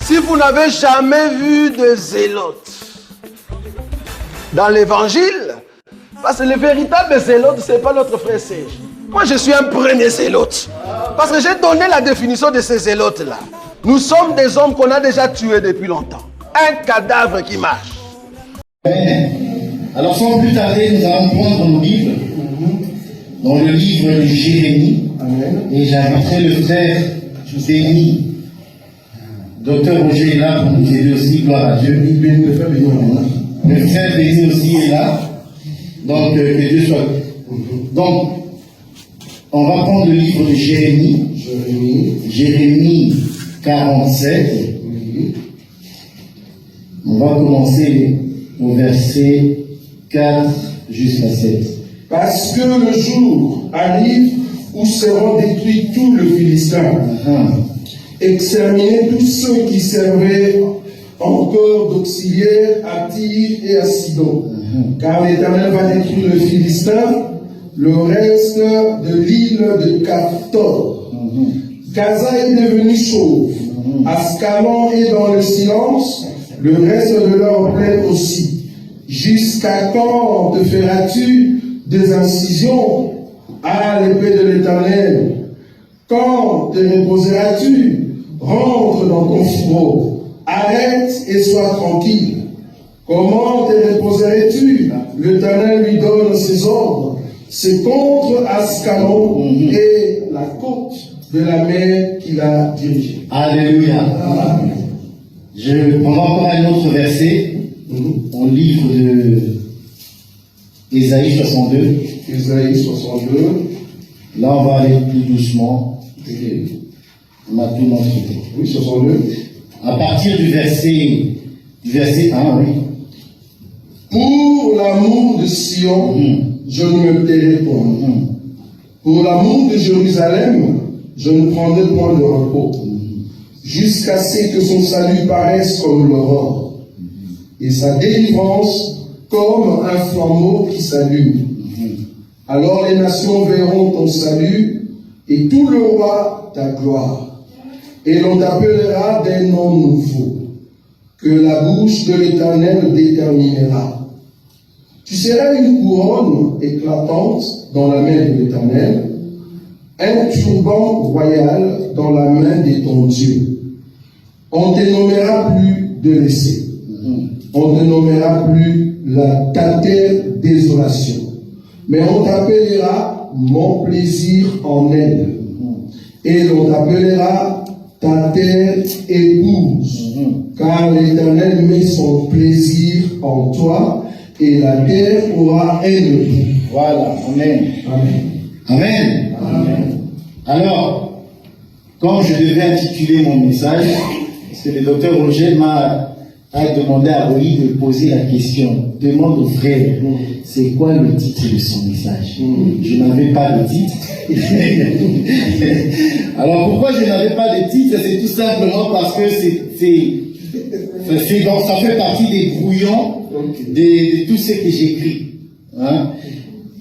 Si vous n'avez jamais vu de zélotes dans l'évangile, parce que le véritable zélote, ce n'est pas notre frère Serge. Moi, je suis un premier zélote. Parce que j'ai donné la définition de ces zélotes-là. Nous sommes des hommes qu'on a déjà tués depuis longtemps. Un cadavre qui marche. Alors, sans plus tarder, nous allons prendre nos livres. Dans le livre de Jérémie. Et j'inviterai le frère Béni. Docteur Roger est là pour nous aider aussi, gloire à Dieu. Le frère Béni aussi est là. Donc, que Dieu soit. Donc, on va prendre le livre de Jérémie. Jérémie 47. On va commencer au verset 4 jusqu'à 7. Parce que le jour arrive où seront détruits tous les Philistins, exterminés tous ceux qui servaient encore d'auxiliaires à Tyr et à Sidon. Car l'Éternel va détruire le Philistin, le reste de l'île de Caphtor. Gaza est devenu chauve, Ascalon est dans le silence, le reste de leur plaine aussi. Jusqu'à quand te feras-tu des incisions à l'épée de l'Éternel? Quand te reposeras-tu? Rentre dans ton fourreau, arrête et sois tranquille. Comment te reposerais-tu? L'Éternel lui donne ses ordres. C'est contre Ascalon et la côte de la mer qu'il a dirigée. Alléluia. Je prends encore un autre verset au livre de Ésaïe 62. Ésaïe 62. Là, on va aller plus doucement. On a tout montré. Oui, 62. À partir du verset 1, oui. Pour l'amour de Sion, je ne me tairai point. Pour l'amour de Jérusalem, je ne prendrai point de repos. Jusqu'à ce que son salut paraisse comme l'aurore, et sa délivrance comme un flambeau qui s'allume. Alors les nations verront ton salut, et tout le roi ta gloire. Et l'on t'appellera d'un nom nouveau, que la bouche de l'Éternel déterminera. Tu seras une couronne éclatante dans la main de l'Éternel, un turban royal dans la main de ton Dieu. On ne te nommera plus délaissé. On ne te nommera plus ta terre désolation. Mais on t'appellera mon plaisir en elle. Et l'on t'appellera ta terre épouse. Car l'Éternel met son plaisir en toi et la terre aura un époux. Voilà. Amen. Amen. Alors, quand je devais intituler mon message, parce que le docteur Roger m'a demandé à Roy de poser la question, demande au frère, c'est quoi le titre de son message? Je n'avais pas de titre. Alors pourquoi je n'avais pas de titre? C'est tout simplement parce que ça fait partie des brouillons de tout ce que j'écris.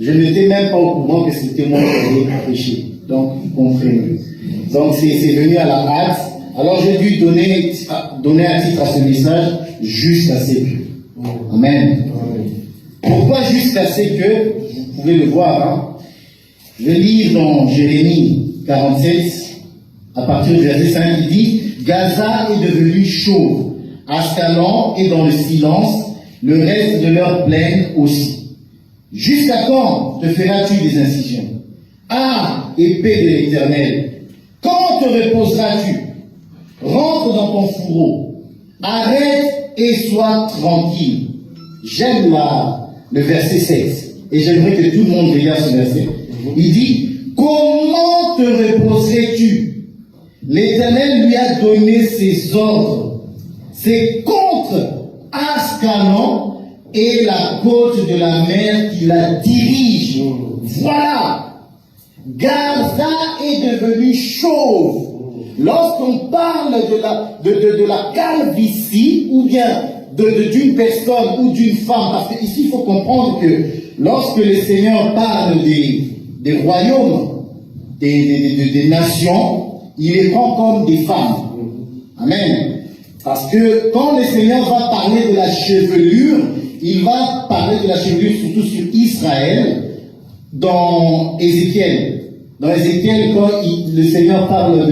Je n'étais même pas au courant que c'était moi qui allais prêcher. Donc, vous comprenez. Donc, c'est venu à la hâte. Alors, j'ai dû donner un titre à ce message, juste assez que. Amen. Pourquoi juste assez que? Vous pouvez le voir. Je lis dans Jérémie 47, à partir du verset 5, il dit Gaza est devenu chaud, Ascalon est dans le silence, le reste de leur plaine aussi. Jusqu'à quand te feras-tu des incisions? Ah, épée de l'Éternel, quand te reposeras-tu? Rentre dans ton fourreau, arrête et sois tranquille. J'aime le verset 7, et j'aimerais que tout le monde regarde ce verset. Il dit, comment te reposerais-tu? L'Éternel lui a donné ses ordres. C'est contre Ascalon et la côte de la mer qui la dirige. Voilà. Gaza est devenu chauve. Lorsqu'on parle de la calvitie, ou bien d'une personne ou d'une femme, parce qu'ici il faut comprendre que lorsque le Seigneur parle des royaumes, des nations, il les prend comme des femmes. Amen. Parce que quand le Seigneur va parler de la chevelure, il va parler de la chevelure surtout sur Israël dans Ézéchiel. Dans Ézéchiel, quand le Seigneur parle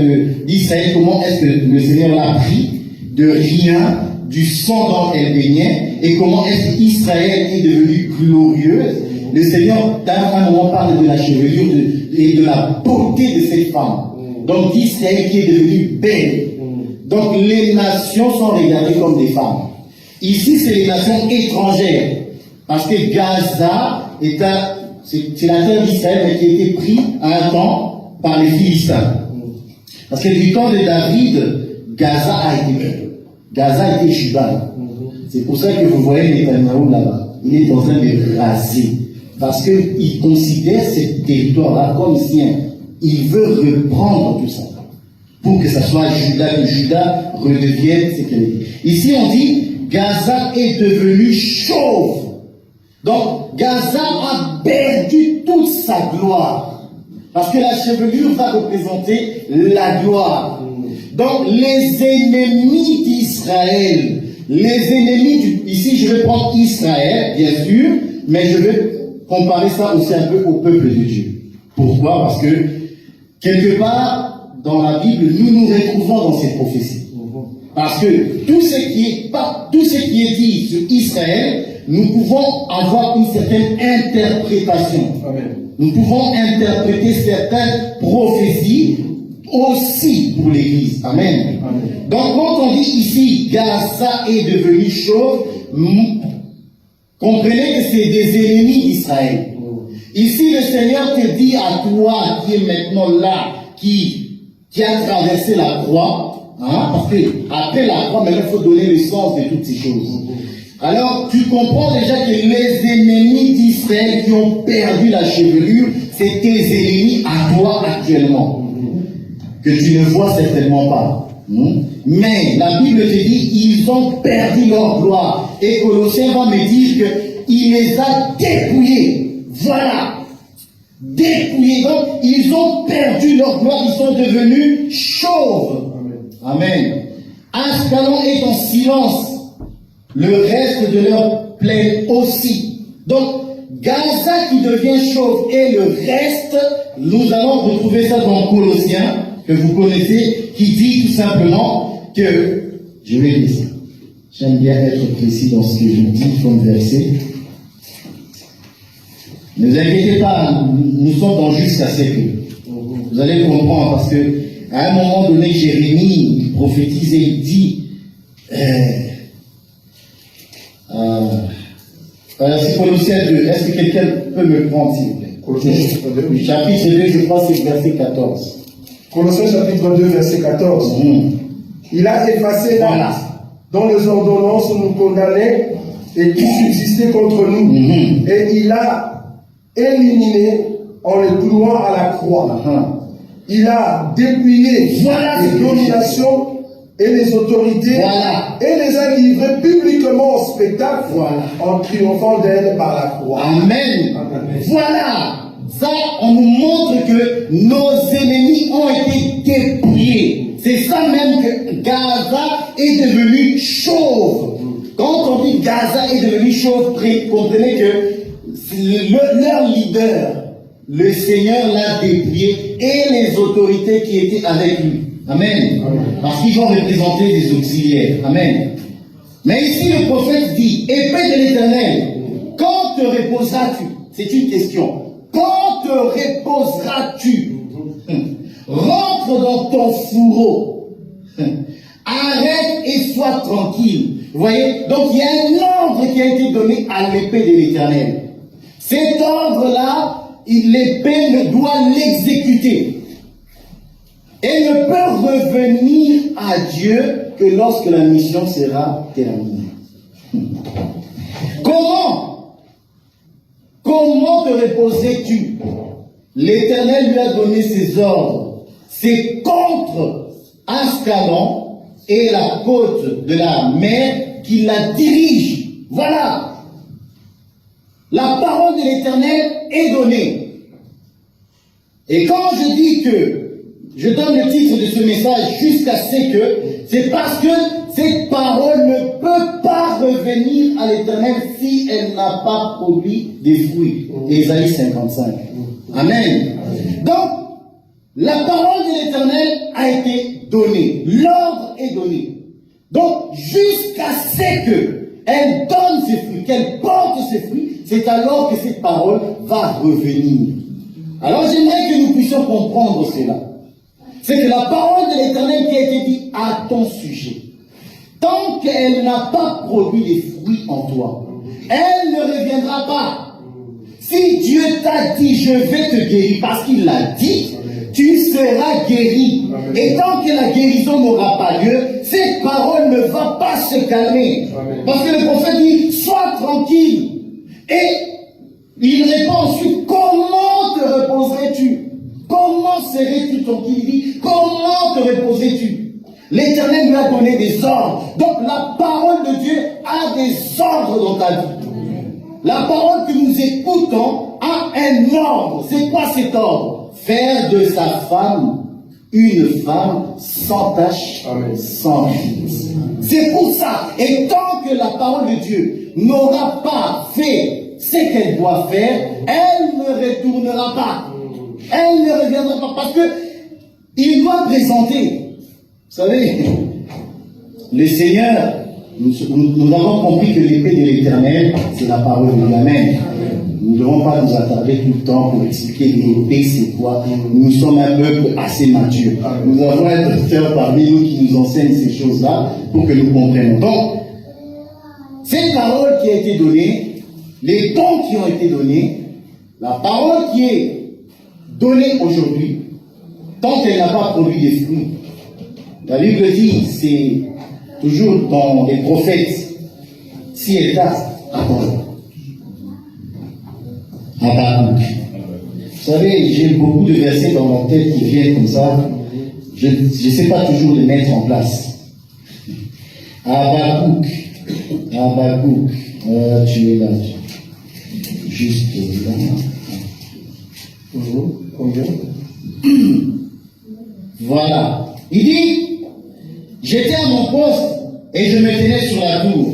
d'Israël, comment est-ce que le Seigneur l'a pris de rien, du sang dont elle baignait, et comment est-ce qu'Israël est devenu glorieuse. Le Seigneur, dans un moment, parle de la chevelure et de la beauté de cette femme. Donc d'Israël qui est devenue belle. Donc les nations sont regardées comme des femmes. Ici, c'est les nations étrangères. Parce que Gaza c'est la terre d'Israël, mais qui a été prise à un temps par les Philistins. Parce que du temps de David, Gaza a été Juda. C'est pour ça que vous voyez Netanyahou là-bas. Il est en train de raser. Parce qu'il considère ce territoire-là comme sien. Il veut reprendre tout ça. Pour que ça soit Juda, que Juda redevienne ce qu'elle est. Ici, on dit, Gaza est devenu chauve. Donc, Gaza a perdu toute sa gloire. Parce que la chevelure va représenter la gloire. Donc, les ennemis d'Israël, ici je vais prendre Israël, bien sûr, mais je vais comparer ça aussi un peu au peuple de Dieu. Pourquoi? Parce que, quelque part, dans la Bible, nous nous retrouvons dans cette prophétie. Parce que tout ce qui est dit sur Israël, nous pouvons avoir une certaine interprétation. Amen. Nous pouvons interpréter certaines prophéties aussi pour l'Église. Amen. Amen. Donc quand on dit ici, Gaza est devenu chauve, comprenez que c'est des ennemis d'Israël. Ici, le Seigneur te dit à toi, qui est maintenant là, qui a traversé la croix, parce que après la croix, maintenant il faut donner le sens de toutes ces choses. Alors, tu comprends déjà que les ennemis d'Israël qui ont perdu la chevelure, c'est tes ennemis à toi actuellement, que tu ne vois certainement pas. Mais la Bible te dit, ils ont perdu leur gloire. Et Colossiens va me dire qu'il les a dépouillés. Voilà. Dépouillés. Donc, ils ont perdu leur gloire, ils sont devenus chauves. Amen. Ascalon est en silence. Le reste de leur plaine aussi. Donc, Gaza qui devient chauve et le reste, nous allons retrouver ça dans Colossiens, que vous connaissez, qui dit tout simplement que, je vais lire ça. J'aime bien être précis dans ce que je dis comme verset. Ne vous inquiétez pas, nous sommes dans jusqu'à ce que. Vous allez comprendre, parce que à un moment donné, Jérémie, il prophétise et il dit, c'est Colossiens 2. Est-ce que quelqu'un peut me prendre, s'il vous plaît? Colossiens chapitre 2, je crois, c'est verset 14. Colossiens chapitre 2, verset 14. Il a effacé l'acte dont les ordonnances nous condamnaient et qui subsistait contre nous. Et il a éliminé en les clouant à la croix. Il a dépouillé les dominations et les autorités et les a livrés publiquement au spectacle en triomphant d'elles par la croix. Amen. Voilà. Ça, on nous montre que nos ennemis ont été dépouillés. C'est ça même que Gaza est devenu chauve. Quand on dit Gaza est devenu chauve, comprenez que leur leader, le Seigneur l'a dépouillé et les autorités qui étaient avec lui. Amen. Parce qu'ils vont représenter des auxiliaires. Amen. Mais ici, le prophète dit, épée de l'Éternel, quand te reposeras-tu? C'est une question. Quand te reposeras-tu? Rentre dans ton fourreau. Arrête et sois tranquille. Vous voyez? Donc il y a un ordre qui a été donné à l'épée de l'Éternel. Cet ordre-là, l'épée doit l'exécuter. Et ne peut revenir à Dieu que lorsque la mission sera terminée. Comment te reposer-tu? L'Éternel lui a donné ses ordres. C'est contre Ascalon et la côte de la mer qui la dirige. Voilà. La parole de l'Éternel est donnée. Et quand je dis que je donne le titre de ce message jusqu'à ce que, C'est parce que cette parole ne peut pas revenir à l'Éternel si elle n'a pas produit des fruits. Ésaïe 55. Amen. Donc, la parole de l'Éternel a été donnée. L'ordre est donné. Donc, jusqu'à ce qu'elle donne ses fruits, qu'elle porte ses fruits, c'est alors que cette parole va revenir. Alors, j'aimerais que nous puissions comprendre cela. C'est que la parole de l'Éternel qui a été dite à ton sujet, tant qu'elle n'a pas produit des fruits en toi, elle ne reviendra pas. Si Dieu t'a dit, je vais te guérir, parce qu'il l'a dit, tu seras guéri. Et tant que la guérison n'aura pas lieu, cette parole ne va pas se calmer. Parce que le prophète dit, sois tranquille. Et il répond ensuite, comment te reposerais-tu? Comment serais-tu tranquille? Il dit, comment te reposerais-tu? L'Éternel lui a donné des ordres. Donc la parole de Dieu a des ordres dans ta vie. La parole que nous écoutons a un ordre. C'est quoi cet ordre? Faire de sa femme une femme sans tache, sans faute. C'est pour ça. Et tant que la parole de Dieu n'aura pas fait ce qu'elle doit faire, elle ne retournera pas. Elle ne reviendra pas parce que il doit présenter. Vous savez, le Seigneur, nous avons compris que l'épée de l'Éternel, c'est la parole de l'Amen. Nous ne devons pas nous attarder tout le temps pour expliquer l'épée, c'est quoi. Nous sommes un peuple assez mature. Nous avons un docteur parmi nous qui nous enseigne ces choses-là pour que nous comprenions. Donc, cette parole qui a été donnée, les dons qui ont été donnés, la parole qui est donnée aujourd'hui, tant qu'elle n'a pas produit des fruits, la Bible dit, c'est toujours dans les prophètes, si elle t'a, attends. Habakkuk. Vous savez, j'ai beaucoup de versets dans mon tête qui viennent comme ça. Je ne sais pas toujours les mettre en place. Habakkuk. Habakkuk. Tu es là. Juste là. Combien? Voilà. Il dit, j'étais à mon poste et je me tenais sur la tour.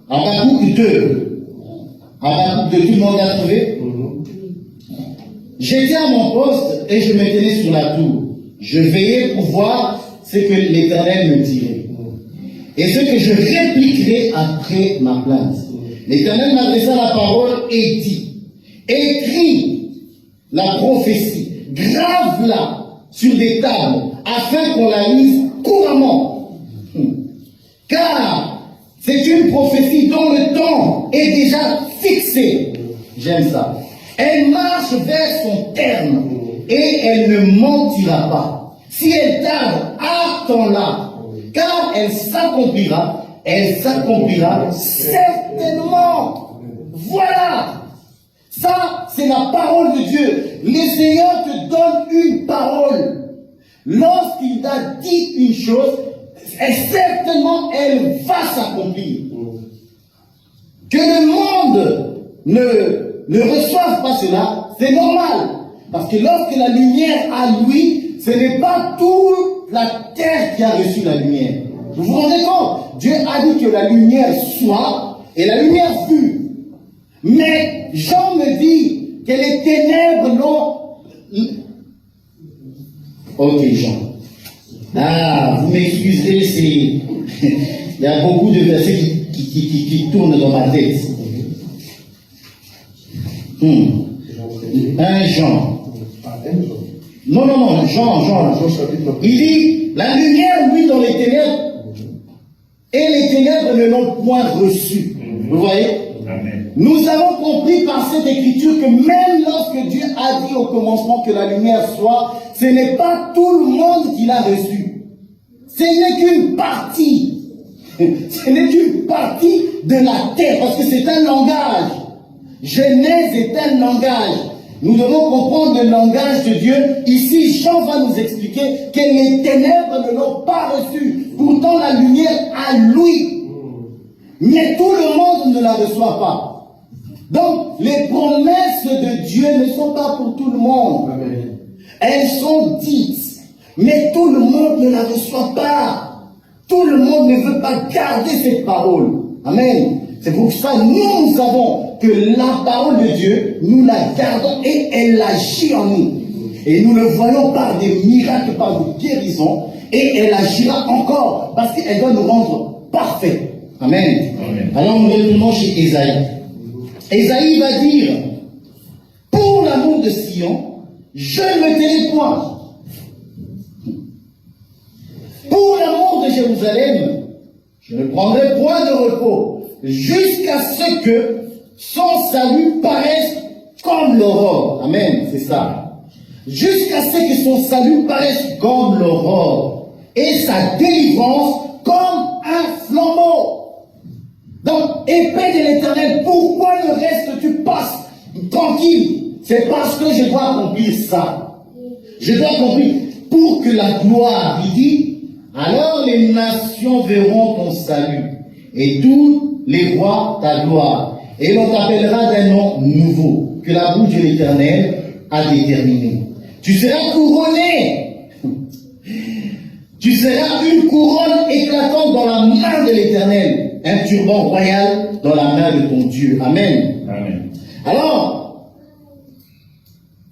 Habakkuk 2. Habakkuk 2, tout le monde a trouvé? J'étais à mon poste et je me tenais sur la tour. Je veillais pour voir ce que l'Éternel me dirait. Et ce que je répliquerai après ma plainte. L'Éternel m'adressa la parole et dit, écris la prophétie, grave-la sur des tables, afin qu'on la lise couramment. Car c'est une prophétie dont le temps est déjà fixé. J'aime ça. Elle marche vers son terme et elle ne mentira pas. Si elle tarde, attends-la, car elle s'accomplira certainement. Voilà. Ça, c'est la parole de Dieu. Le Seigneur te donne une parole. Lorsqu'il t'a dit une chose, et certainement elle va s'accomplir. Que le monde ne reçoive pas cela, c'est normal. Parce que lorsque la lumière a lui, ce n'est pas toute la terre qui a reçu la lumière. Vous vous rendez compte? Dieu a dit que la lumière soit, et la lumière fut. Mais Jean me dit que les ténèbres l'ont... Ok, Jean. Ah, vous m'excuserez, il y a beaucoup de versets qui tournent dans ma tête. 1 Jean. Non, Jean. Il dit, la lumière, lui, dans les ténèbres, et les ténèbres ne l'ont point reçu. Vous voyez? Amen. Nous avons compris par cette écriture que même lorsque Dieu a dit au commencement que la lumière soit, ce n'est pas tout le monde qui l'a reçu. Ce n'est qu'une partie. Ce n'est qu'une partie de la terre, parce que c'est un langage. Genèse est un langage. Nous devons comprendre le langage de Dieu. Ici, Jean va nous expliquer que les ténèbres ne l'ont pas reçu. Pourtant, la lumière a lui. Mais tout le monde ne la reçoit pas. Donc, les promesses de Dieu ne sont pas pour tout le monde. Amen. Elles sont dites, mais tout le monde ne la reçoit pas. Tout le monde ne veut pas garder cette parole. Amen. C'est pour ça que nous savons que la parole de Dieu, nous la gardons et elle agit en nous. Et nous le voyons par des miracles, par des guérisons, et elle agira encore parce qu'elle doit nous rendre parfaits. Amen. Amen. Alors nous retournons chez Ésaïe. Ésaïe va dire, pour l'amour de Sion, je ne me tairai point. Pour l'amour de Jérusalem, je ne prendrai point de repos, jusqu'à ce que son salut paraisse comme l'aurore. Amen, c'est ça. Jusqu'à ce que son salut paraisse comme l'aurore, et sa délivrance comme un flambeau. Donc, épée de l'Éternel, pourquoi le reste tu passes tranquille? C'est parce que je dois accomplir ça. Je dois accomplir pour que la gloire, il dit, alors les nations verront ton salut, et tous les rois ta gloire, et l'on t'appellera d'un nom nouveau, que la bouche de l'Éternel a déterminé. Tu seras couronné. Tu seras une couronne éclatante dans la main de l'Éternel, un turban royal dans la main de ton Dieu. Amen. Amen. Alors,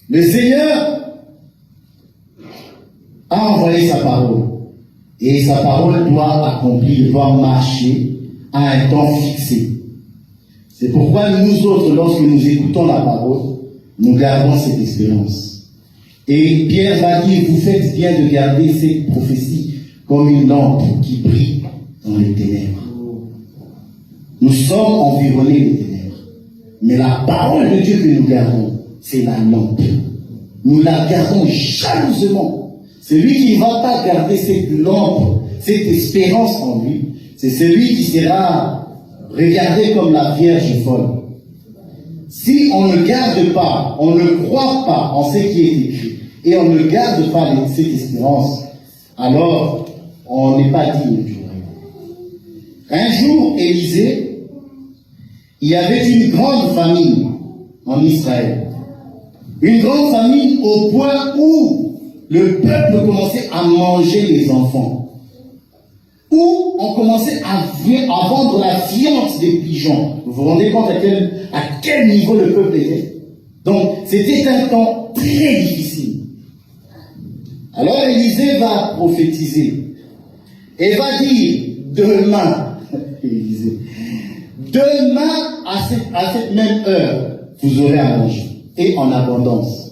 le Seigneur a envoyé sa parole. Et sa parole doit accomplir, doit marcher à un temps fixé. C'est pourquoi nous autres, lorsque nous écoutons la parole, nous gardons cette espérance. Et Pierre va dire, vous faites bien de garder cette prophétie comme une lampe qui brille dans les ténèbres. Nous sommes environnés des ténèbres. Mais la parole de Dieu que nous gardons, c'est la lampe. Nous la gardons jalousement. Celui qui ne va pas garder cette lampe, cette espérance en lui, c'est celui qui sera regardé comme la Vierge folle. Si on ne garde pas, on ne croit pas en ce qui est écrit, et on ne garde pas cette espérance, alors on n'est pas digne du royaume. Un jour, Élisée, il y avait une grande famine en Israël. Une grande famine au point où le peuple commençait à manger les enfants. Où on commençait à vendre la viande des pigeons. Vous vous rendez compte à quel niveau le peuple était? Donc, c'était un temps très difficile. Alors, Élisée va prophétiser. Et va dire, demain, Élisée, demain, à cette même heure, vous aurez à manger. Et en abondance.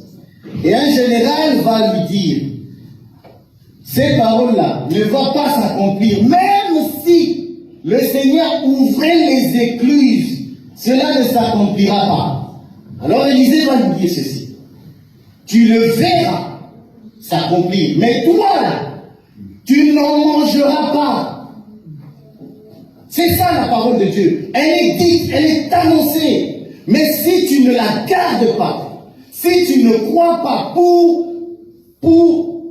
Et un général va lui dire, ces paroles-là ne vont pas s'accomplir, même si le Seigneur ouvrait les écluses, cela ne s'accomplira pas. Alors Élisée va lui dire ceci, tu le verras s'accomplir, mais toi là, tu n'en mangeras pas. C'est ça la parole de Dieu. Elle est dite, elle est annoncée, mais si tu ne la gardes pas, si tu ne crois pas pour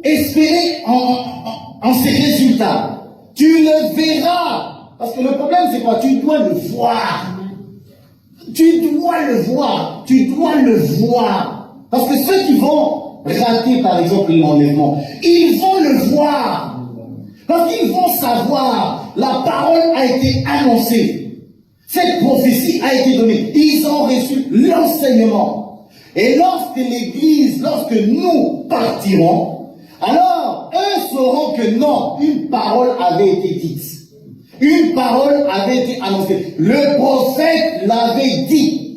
espérer en ces résultats, tu le verras. Parce que le problème, c'est quoi? Tu dois le voir. Tu dois le voir. Tu dois le voir. Parce que ceux qui vont rater, par exemple, l'enlèvement, ils vont le voir. Parce qu'ils vont savoir, la parole a été annoncée. Cette prophétie a été donnée. Ils ont reçu l'enseignement. Et lorsque l'Église, lorsque nous partirons, alors eux sauront que non, une parole avait été dite. Une parole avait été annoncée. Le prophète l'avait dit.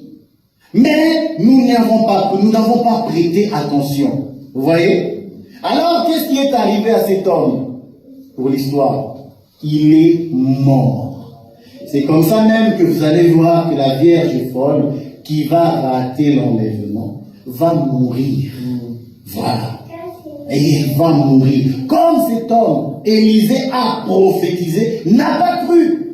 Mais nous n'avons pas prêté attention. Vous voyez? Alors qu'est-ce qui est arrivé à cet homme pour l'histoire? Il est mort. C'est comme ça même que vous allez voir que la Vierge folle qui va rater l'enlèvement va mourir. Voilà. Et il va mourir. Comme cet homme, Élisée a prophétisé, n'a pas cru.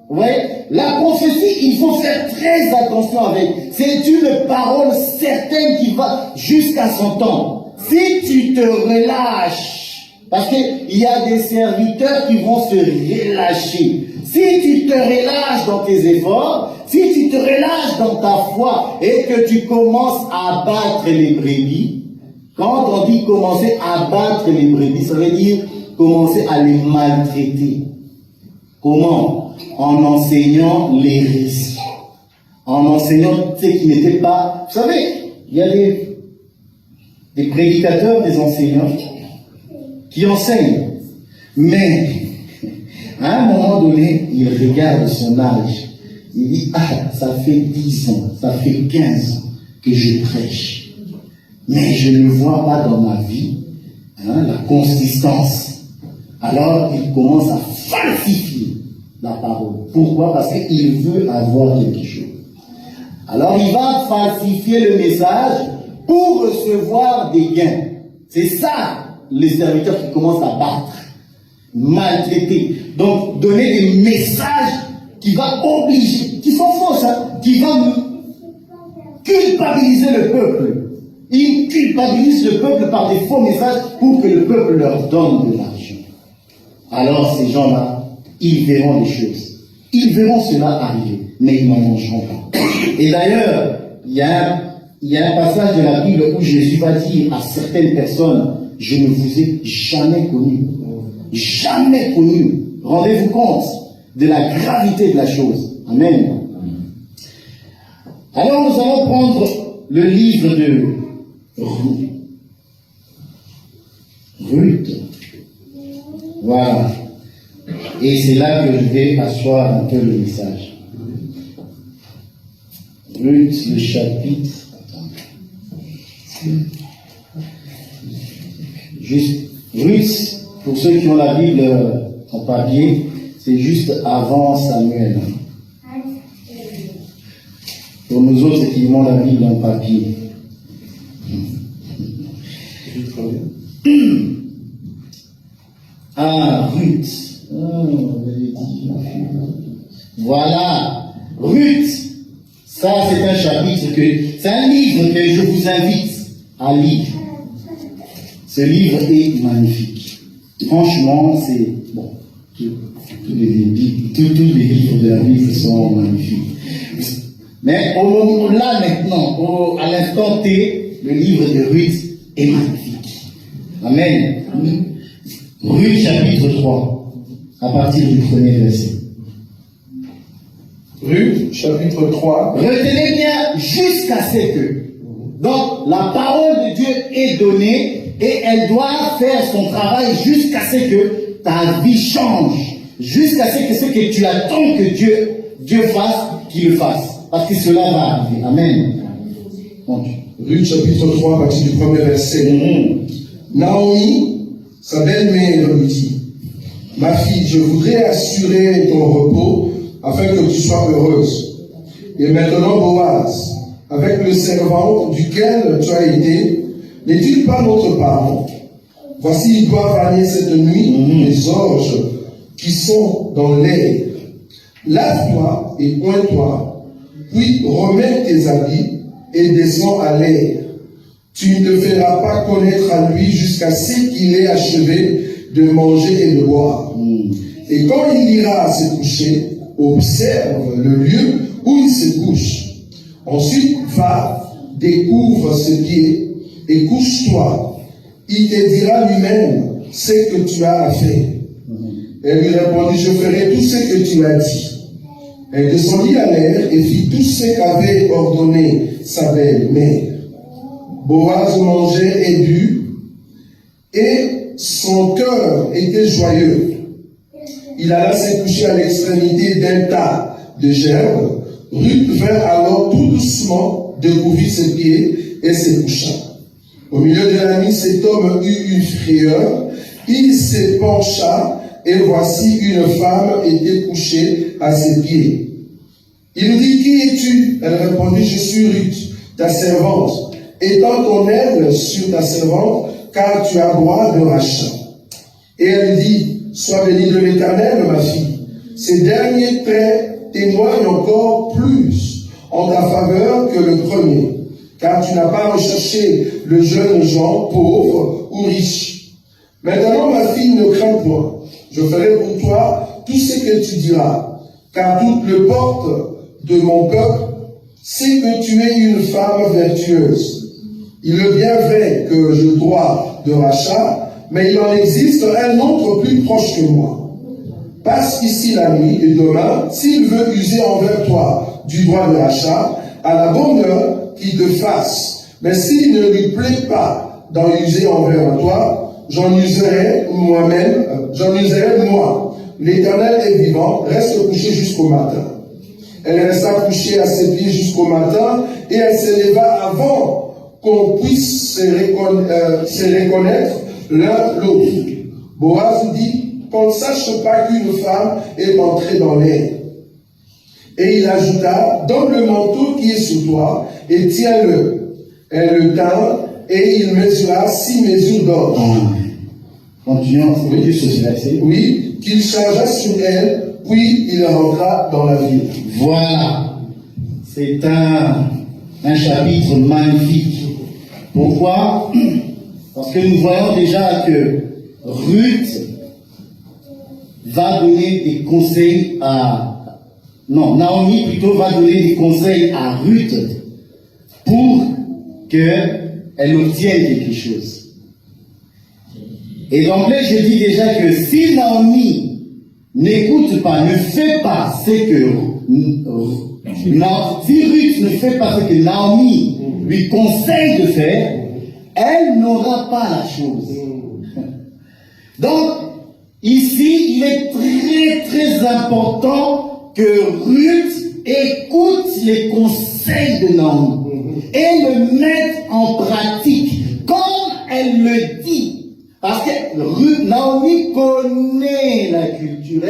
Vous voyez, la prophétie, il faut faire très attention avec. C'est une parole certaine qui va jusqu'à son temps. Si tu te relâches, parce qu'il y a des serviteurs qui vont se relâcher. Si tu te relâches dans tes efforts, si tu te relâches dans ta foi et que tu commences à abattre les brebis, quand on dit commencer à abattre les brebis, ça veut dire commencer à les maltraiter. Comment? En enseignant les risques. En enseignant ce qui n'était pas... Vous savez, il y a des prédicateurs, des enseignants qui enseignent. Mais, à un moment donné, il regarde son âge. Il dit, ah, ça fait 10 ans, ça fait 15 ans que je prêche. Mais je ne vois pas dans ma vie la consistance. Alors, il commence à falsifier la parole. Pourquoi? Parce qu'il veut avoir quelque chose. Alors, il va falsifier le message pour recevoir des gains. C'est ça, les serviteurs qui commencent à battre, maltraiter. Donc, donner des messages qui vont obliger, qui sont fausses, qui vont culpabiliser le peuple. Ils culpabilisent le peuple par des faux messages pour que le peuple leur donne de l'argent. Alors, ces gens-là, ils verront les choses. Ils verront cela arriver, mais ils n'en mangeront pas. Et d'ailleurs, il y a un passage de la Bible où Jésus va dire à certaines personnes, je ne vous ai jamais connu. Jamais connu. Rendez-vous compte de la gravité de la chose. Amen. Alors nous allons prendre le livre de Ruth. Voilà. Et c'est là que je vais asseoir un peu le message. Ruth, le chapitre. Juste, Ruth, pour ceux qui ont la Bible en papier, c'est juste avant Samuel. Pour nous autres qui ont la Bible en papier. Ah, Ruth. Voilà. Ruth. Ça, c'est un chapitre c'est un livre que je vous invite à lire. Ce livre est magnifique. Franchement, c'est bon. Tous les livres de la Bible sont magnifiques. Mais au moment là maintenant, à l'instant T, le livre de Ruth est magnifique. Amen. Ruth chapitre 3, à partir du premier verset. Ruth chapitre 3. Retenez bien jusqu'à ce que. Donc la parole de Dieu est donnée et elle doit faire son travail jusqu'à ce que ta vie change. Jusqu'à ce que tu attends que Dieu fasse, qu'il le fasse. Parce que cela va arriver. Amen. Donc, Ruth chapitre 3, à partir du premier verset. Naomi, sa belle-mère, lui dit, ma fille, je voudrais assurer ton repos afin que tu sois heureuse. Et maintenant, Boaz, avec le servant duquel tu as été, n'est-il pas notre parent? Voici, il doit vanner cette nuit les orges qui sont dans l'air. Lave-toi et oins-toi, puis remets tes habits et descends à l'air. Tu ne te feras pas connaître à lui jusqu'à ce qu'il ait achevé de manger et de boire. Et quand il ira se coucher, observe le lieu où il se couche. Ensuite, va, découvre ses pieds et couche-toi. Il te dira lui-même ce que tu as à faire. Elle lui répondit, je ferai tout ce que tu as dit. Elle descendit à l'air et fit tout ce qu'avait ordonné sa belle-mère. Boaz mangeait et but, et son cœur était joyeux. Il alla se coucher à l'extrémité d'un tas de gerbes. Ruth vint alors tout doucement découvrir ses pieds et se coucha. Au milieu de la nuit, cet homme eut une frayeur. Il se pencha et voici une femme était couchée à ses pieds. Il lui dit, qui es-tu? Elle répondit, je suis Ruth, ta servante. Étends ton aile sur ta servante, car tu as droit de rachat. Et elle dit, sois bénie de l'Éternel, ma fille. Ces derniers traits témoignent encore plus en ta faveur que le premier, car tu n'as pas recherché le jeune gens pauvre ou riche. Maintenant, ma fille, ne crains point. Je ferai pour toi tout ce que tu diras, car toute le porte de mon peuple sait que tu es une femme vertueuse. Il est bien vrai que je dois de rachat, mais il en existe un autre plus proche que moi. passe ici la nuit, et demain, s'il veut user envers toi du droit de rachat, à la bonne heure qu'il te fasse. Mais s'il ne lui plaît pas d'en user envers toi, j'en userai moi-même, moi. L'Éternel est vivant, reste couché jusqu'au matin. Elle resta couchée à ses pieds jusqu'au matin, et elle se leva avant qu'on puisse se reconnaître l'un l'autre. Boaz dit, qu'on ne sache pas qu'une femme est entrée dans l'air. Et il ajouta, donne le manteau qui est sur toi, et tiens-le. Elle le tint, et il mesura 6 mesures d'or. Continuons, oui, sur ce verset. Oui, qu'il chargea sur elle, puis il rentra dans la ville. Voilà. C'est un chapitre magnifique. Pourquoi? Parce que nous voyons déjà que Ruth va donner des conseils Naomi plutôt va donner des conseils à Ruth pour qu'elle obtienne quelque chose. Et d'emblée, je dis déjà que si Naomi n'écoute pas, ne fait pas ce que si Ruth ne fait pas ce que Naomi lui conseille de faire, elle n'aura pas la chose. Donc, ici, il est très très important que Ruth écoute les conseils de Naomi et le mette en pratique, comme elle le dit. Parce que Naomi connaît la culture,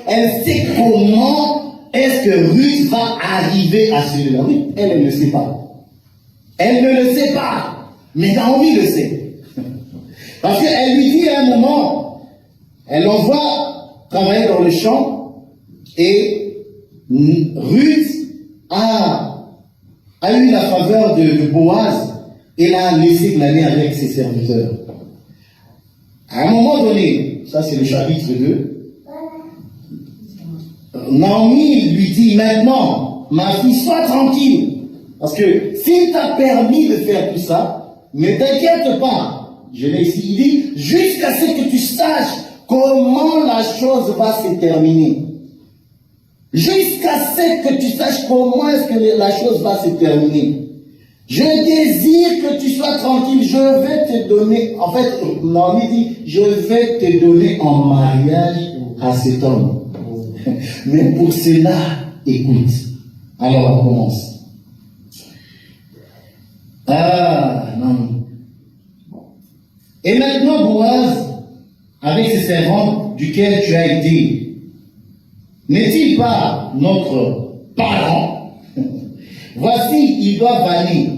elle sait comment est-ce que Ruth va arriver à celui-là. Ruth, elle ne le sait pas. Elle ne le sait pas, mais Naomi le sait. Parce qu'elle lui dit à un moment, elle l'envoie travailler dans le champ, et Ruth a eu la faveur de Boaz, et l'a laissé glaner avec ses serviteurs. À un moment donné, ça c'est le chapitre 2, Naomi lui dit maintenant, ma fille, sois tranquille. Parce que s'il t'a permis de faire tout ça, ne t'inquiète pas. Je l'ai ici, il dit, jusqu'à ce que tu saches comment la chose va se terminer. Jusqu'à ce que tu saches comment est-ce que la chose va se terminer. Je désire que tu sois tranquille, je vais te donner, en fait, Naomi dit, je vais te donner en mariage à cet homme. Mais pour cela, écoute. Alors on commence. Non. Et maintenant, Boaz, avec ses servantes duquel tu as été, n'est-il pas notre parent? Voici, il doit vanner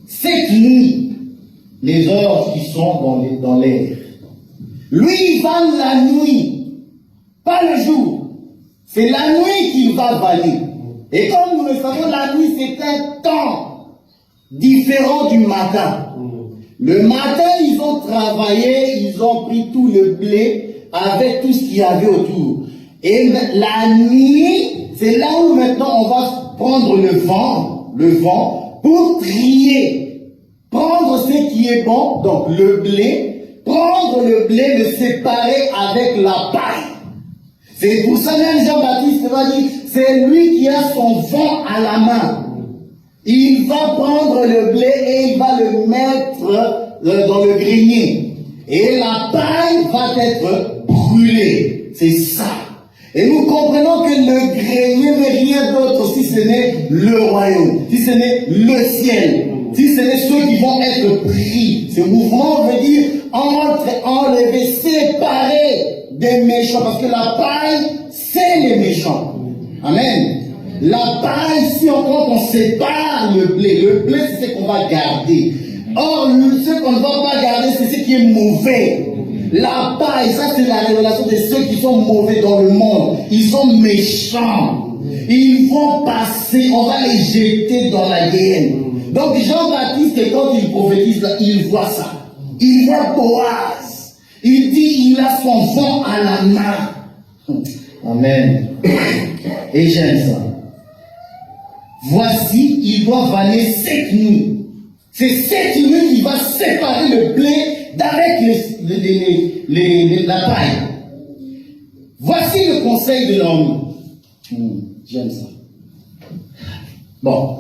7 nuits les orges qui sont dans l'air. Lui, il vanne la nuit, pas le jour. C'est la nuit qu'il va vanner. Et comme nous le savons, la nuit, c'est un temps différent du matin. Le matin, ils ont travaillé, ils ont pris tout le blé avec tout ce qu'il y avait autour. Et la nuit, c'est là où maintenant on va prendre le vent pour trier, prendre ce qui est bon, donc le blé, prendre le blé, le séparer avec la paille. C'est pour ça même Jean-Baptiste va dire, c'est lui qui a son vent à la main. Il va prendre le blé et il va le mettre dans le grenier. Et la paille va être brûlée. C'est ça. Et nous comprenons que le grenier n'est rien d'autre si ce n'est le royaume, si ce n'est le ciel, si ce n'est ceux qui vont être pris. Ce mouvement veut dire enlever, séparer des méchants, parce que la paille, c'est les méchants. Amen. La paille, si on sépare le blé c'est ce qu'on va garder. Or, ce qu'on ne va pas garder, c'est ce qui est mauvais. La paille, ça c'est la révélation de ceux qui sont mauvais dans le monde. Ils sont méchants. Ils vont passer, on va les jeter dans la guerre. Donc Jean-Baptiste, quand il prophétise, il voit ça. Il voit Boaz. Il dit, il a son vent à la main. Amen. Et j'aime ça. Voici, il doit vanner 7 nuits. C'est 7 nuits qu'il va séparer le blé d'avec la paille. Voici le conseil de Naomi. J'aime ça. Bon,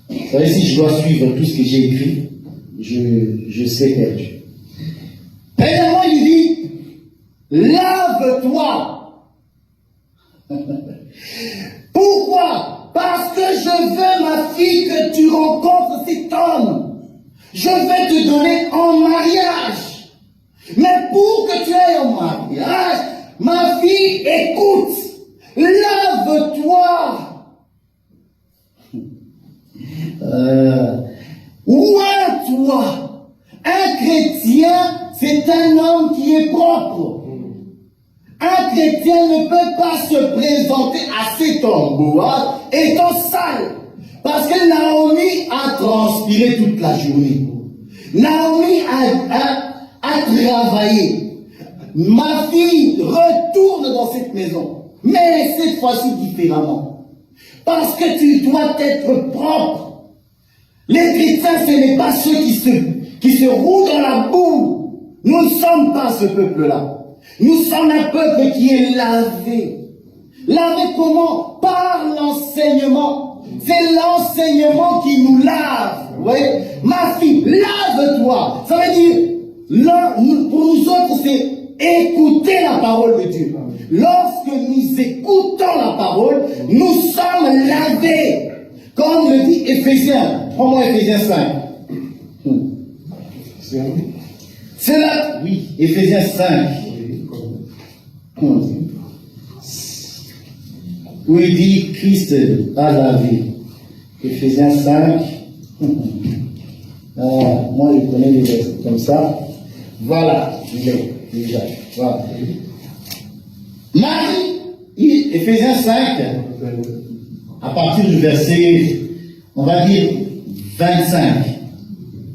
vous savez, si je dois suivre tout ce que j'ai écrit, je serai perdu. Premièrement, il dit, lave-toi. Pourquoi? Parce que je veux, ma fille, que tu rencontres cet homme. Je vais te donner en mariage. Mais pour que tu ailles en mariage, ma fille, écoute, lave-toi. Oins-toi. Un chrétien, c'est un homme qui est propre. Un chrétien ne peut pas se présenter à cet homme étant sale. Parce que Naomi a transpiré toute la journée. Naomi a travaillé. Ma fille retourne dans cette maison. Mais cette fois-ci différemment. Parce que tu dois être propre. Les chrétiens, ce n'est pas ceux qui se roulent dans la boue. Nous ne sommes pas ce peuple-là. Nous sommes un peuple qui est lavé. Lavé comment? Par l'enseignement. C'est l'enseignement qui nous lave. Vous voyez? Ma fille, lave-toi. Ça veut dire, pour nous autres, c'est écouter la parole de Dieu. Lorsque nous écoutons la parole, nous sommes lavés. Comme le dit Éphésiens. Prends-moi Éphésiens 5. C'est là, oui, Éphésiens 5. Où il dit Christ a lavé. Éphésiens 5. Moi, je connais les versets comme ça. Voilà, déjà. Voilà. Marie, Éphésiens 5, à partir du verset, on va dire 25.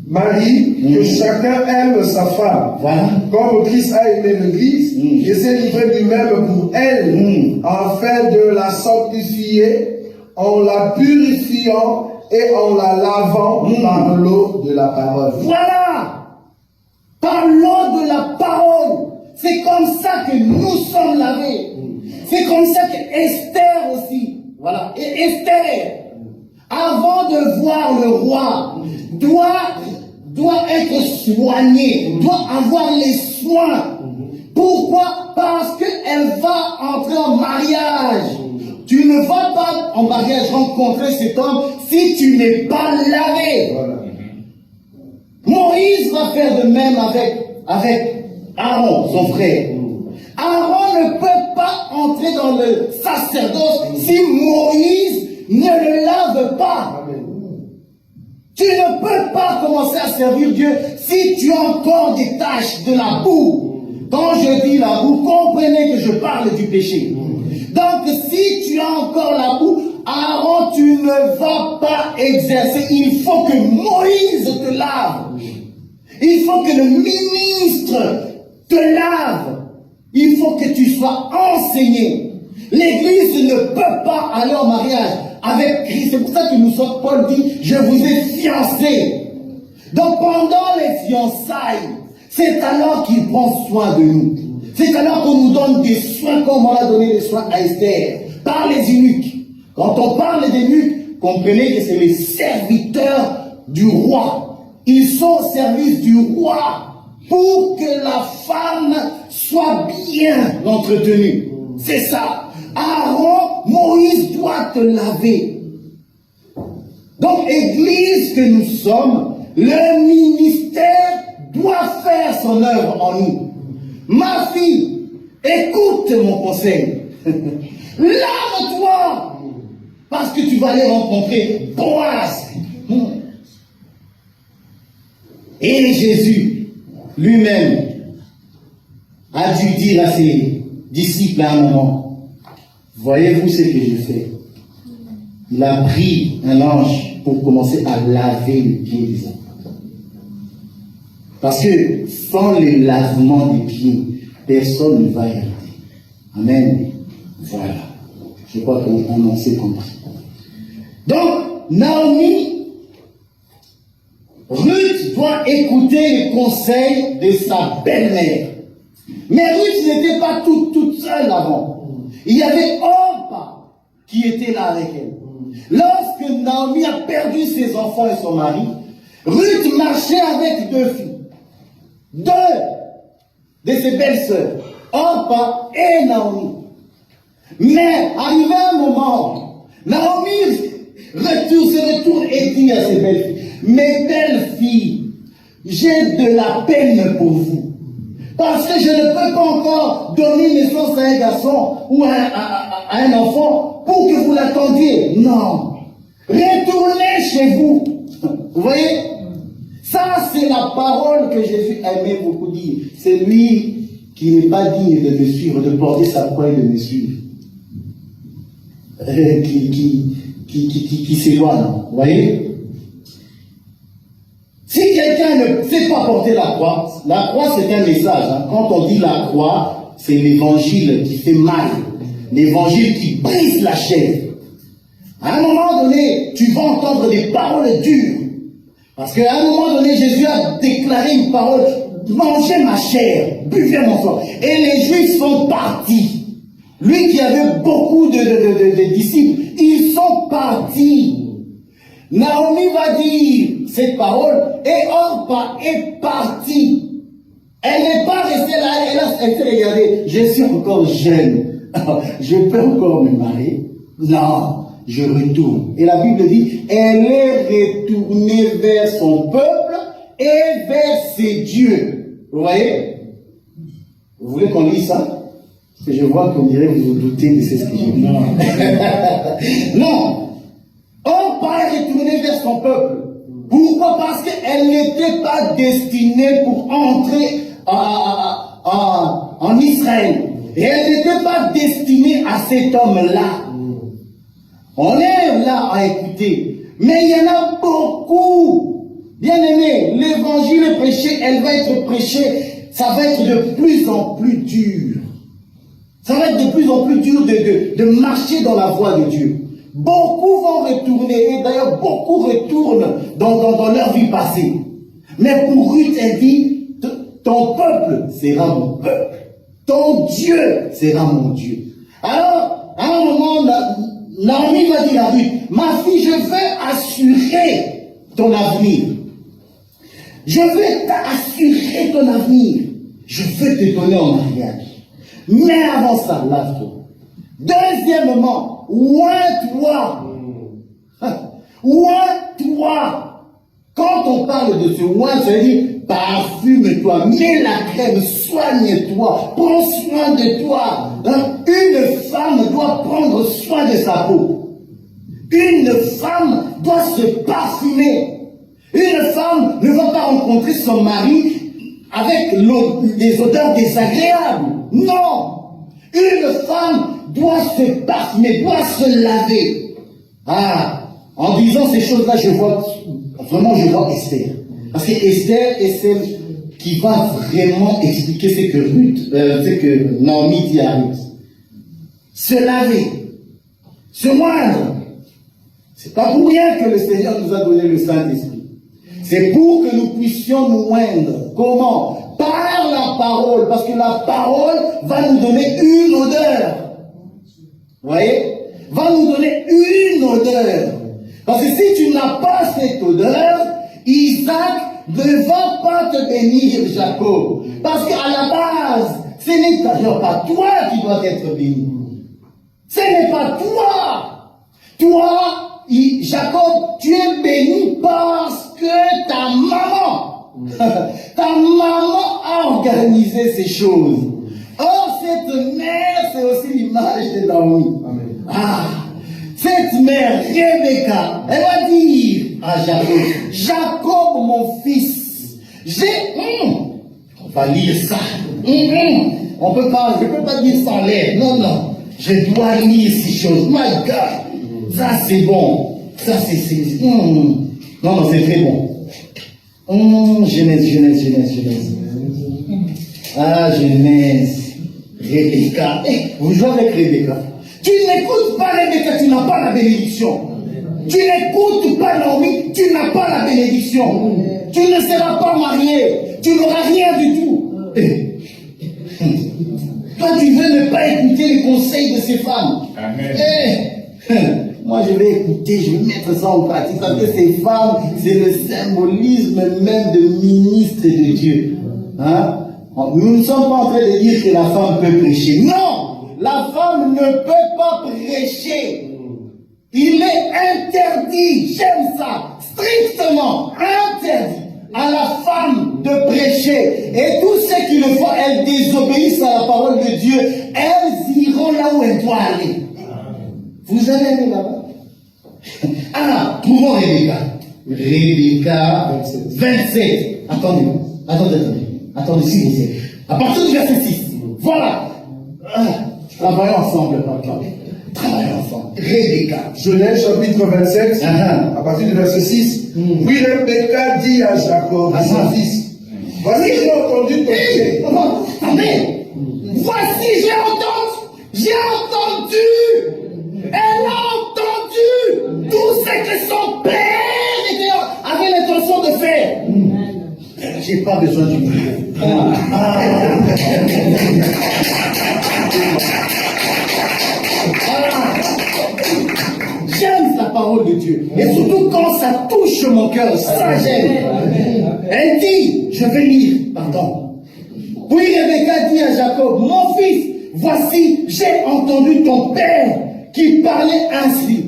Marie, que chacun aime sa femme, Voilà. comme Christ a aimé l'Église, et s'est livré lui-même pour elle, afin de la sanctifier, en la purifiant et en la lavant par l'eau de la parole. Voilà. Par l'eau de la parole. C'est comme ça que nous sommes lavés. C'est comme ça que Esther aussi. Voilà. Et Esther, avant de voir le roi, doit être soignée, doit avoir les soins. Pourquoi? Parce qu'elle va entrer en mariage. Tu ne vas pas en mariage rencontrer cet homme si tu n'es pas lavé. Voilà. Moïse va faire de même avec Aaron, son frère. Aaron ne peut pas entrer dans le sacerdoce si Moïse ne le lave pas. Amen. Tu ne peux pas commencer à servir Dieu si tu as encore des taches de la boue. Quand je dis la boue, comprenez que je parle du péché. Donc si tu as encore la boue, Aaron, tu ne vas pas exercer. Il faut que Moïse te lave. Il faut que le ministre te lave. Il faut que tu sois enseigné. L'Église ne peut pas aller au mariage avec Christ. C'est pour ça que nous sommes, Paul dit, je vous ai fiancés. Donc pendant les fiançailles, c'est alors qu'il prend soin de nous. C'est alors qu'on nous donne des soins comme on a donné des soins à Esther, par les eunuques. Quand on parle des eunuques, comprenez que c'est les serviteurs du roi. Ils sont au service du roi pour que la femme soit bien entretenue. C'est ça. Aaron, Moïse doit te laver. Donc, Église que nous sommes, le ministère doit faire son œuvre en nous. Ma fille, écoute mon conseil. Lave-toi, parce que tu vas aller rencontrer Boaz. Et Jésus lui-même a dû dire à ses disciples à un moment, voyez-vous ce que je fais? Il a pris un ange pour commencer à laver les pieds des hommes. Parce que sans le lavement des pieds, personne ne va y arriver. Amen. Voilà. Je crois qu'on en s'est compris. Donc, Naomi, Ruth doit écouter les conseils de sa belle-mère. Mais Ruth n'était pas toute seule avant. Il y avait Orpa qui était là avec elle. Lorsque Naomi a perdu ses enfants et son mari, Ruth marchait avec 2 filles. 2 de ses belles-sœurs, Orpa et Naomi. Mais, arrivé un moment, Naomi se retourne et dit à ses belles filles, mes belles filles, j'ai de la peine pour vous. Parce que je ne peux pas encore donner naissance à un garçon ou à un enfant pour que vous l'attendiez. Non. Retournez chez vous. Vous voyez? Ça, c'est la parole que Jésus aimait beaucoup dire. C'est lui qui n'est pas digne de me suivre, de porter sa croix et de me suivre. Qui s'éloigne. Vous voyez? Si quelqu'un ne sait pas porter la croix c'est un message. Hein. Quand on dit la croix, c'est l'évangile qui fait mal. L'évangile qui brise la chair. À un moment donné, tu vas entendre des paroles dures. Parce qu'à un moment donné, Jésus a déclaré une parole, mangez ma chair, buvez mon sang. Et les Juifs sont partis. Lui qui avait beaucoup de disciples, ils sont partis. Naomi va dire cette parole et Orpa est partie. Elle n'est pas restée là, elle s'est regardée. Je suis encore jeune. Je peux encore me marier. Non, je retourne. Et la Bible dit, elle est retournée vers son peuple et vers ses dieux. Vous voyez? Vous voulez qu'on lise ça? Parce que je vois qu'on dirait que vous vous doutez de ce que j'ai dit. Non. Orpa est retournée vers son peuple. Pourquoi? Parce qu'elle n'était pas destinée pour entrer en Israël. Et elle n'était pas destinée à cet homme-là. On est là à écouter. Mais il y en a beaucoup. Bien aimé, l'évangile est prêché, elle va être prêchée. Ça va être de plus en plus dur. Ça va être de plus en plus dur de marcher dans la voie de Dieu. Beaucoup vont retourner, et d'ailleurs beaucoup retournent dans leur vie passée. Mais pour Ruth, elle dit, ton peuple sera mon peuple. Ton Dieu sera mon Dieu. Alors, à un moment, Naomi va dire à Ruth, ma fille, je vais assurer ton avenir. Je vais t'assurer ton avenir. Je veux te donner en mariage. Mais avant ça, lave-toi. Deuxièmement, oins-toi. Oins-toi. Quand on parle de ce oin, ça veut dire parfume-toi, mets la crème, soigne-toi, prends soin de toi. Une femme doit prendre soin de sa peau. Une femme doit se parfumer. Une femme ne va pas rencontrer son mari avec des odeurs désagréables. Non. Une femme doit se parfumer, doit se laver. Ah, en disant ces choses-là, je vois Esther. Parce que Esther est celle qui va vraiment expliquer ce que Naomi dit à Ruth. Se laver, se moindre. C'est pas pour rien que le Seigneur nous a donné le Saint-Esprit. C'est pour que nous puissions nous moindre. Comment? Par la parole. Parce que la parole va nous donner une odeur. Vous voyez? Va nous donner une odeur. Parce que si tu n'as pas cette odeur, Isaac ne va pas te bénir, Jacob. Parce qu'à la base, ce n'est d'ailleurs pas toi qui dois être béni. Ce n'est pas toi. Toi, Jacob, tu es béni parce que ta maman a organisé ces choses. Or, cette mère, c'est aussi l'image de Naomi. Ah, cette mère, Rebecca, elle va dire à Jacob, Jacob, mon fils, on va lire ça. Je ne peux pas dire sans l'air. Non. Je dois lire ces choses. My God. Ça, c'est bon. Ça, c'est... Non, c'est très bon. Genèse. Ah, Genèse. Rebecca. Vous jouez avec Rebecca. Tu n'écoutes pas Rebecca, tu n'as pas la bénédiction. Tu n'écoutes pas Naomi, tu n'as pas la bénédiction. Tu ne seras pas marié. Tu n'auras rien du tout. Toi, tu veux ne pas écouter les conseils de ces femmes. Amen. Moi, je vais écouter, je vais mettre ça en pratique. Parce que ces femmes, c'est le symbolisme même de ministre de Dieu. Hein? Nous ne sommes pas en train de dire que la femme peut prêcher. Non! La femme ne peut pas prêcher. Il est interdit, j'aime ça, strictement interdit à la femme de prêcher. Et tous ceux qui le font, elles désobéissent à la parole de Dieu. Elles iront là où elles doivent aller. Vous allez aller là-bas. Ah, trouvons Rebecca. Rebecca 27. Attendez, s'il vous plaît. À partir du verset 6. Voilà. Travaillons ensemble, papa. Travaillons ensemble. Rebecca. Genèse chapitre 27, à partir du verset 6. Puis Rebecca dit à Jacob, son fils, voici, j'ai entendu ton péché. Amen. Voici, j'ai entendu. Elle a entendu tout ce que son père avait l'intention de faire. J'ai pas besoin du micro. J'aime la parole de Dieu. Et surtout quand ça touche mon cœur, ça j'aime. Elle dit, je vais lire, pardon. Puis Rebecca dit à Jacob, mon fils, voici, j'ai entendu ton père qui parlait ainsi.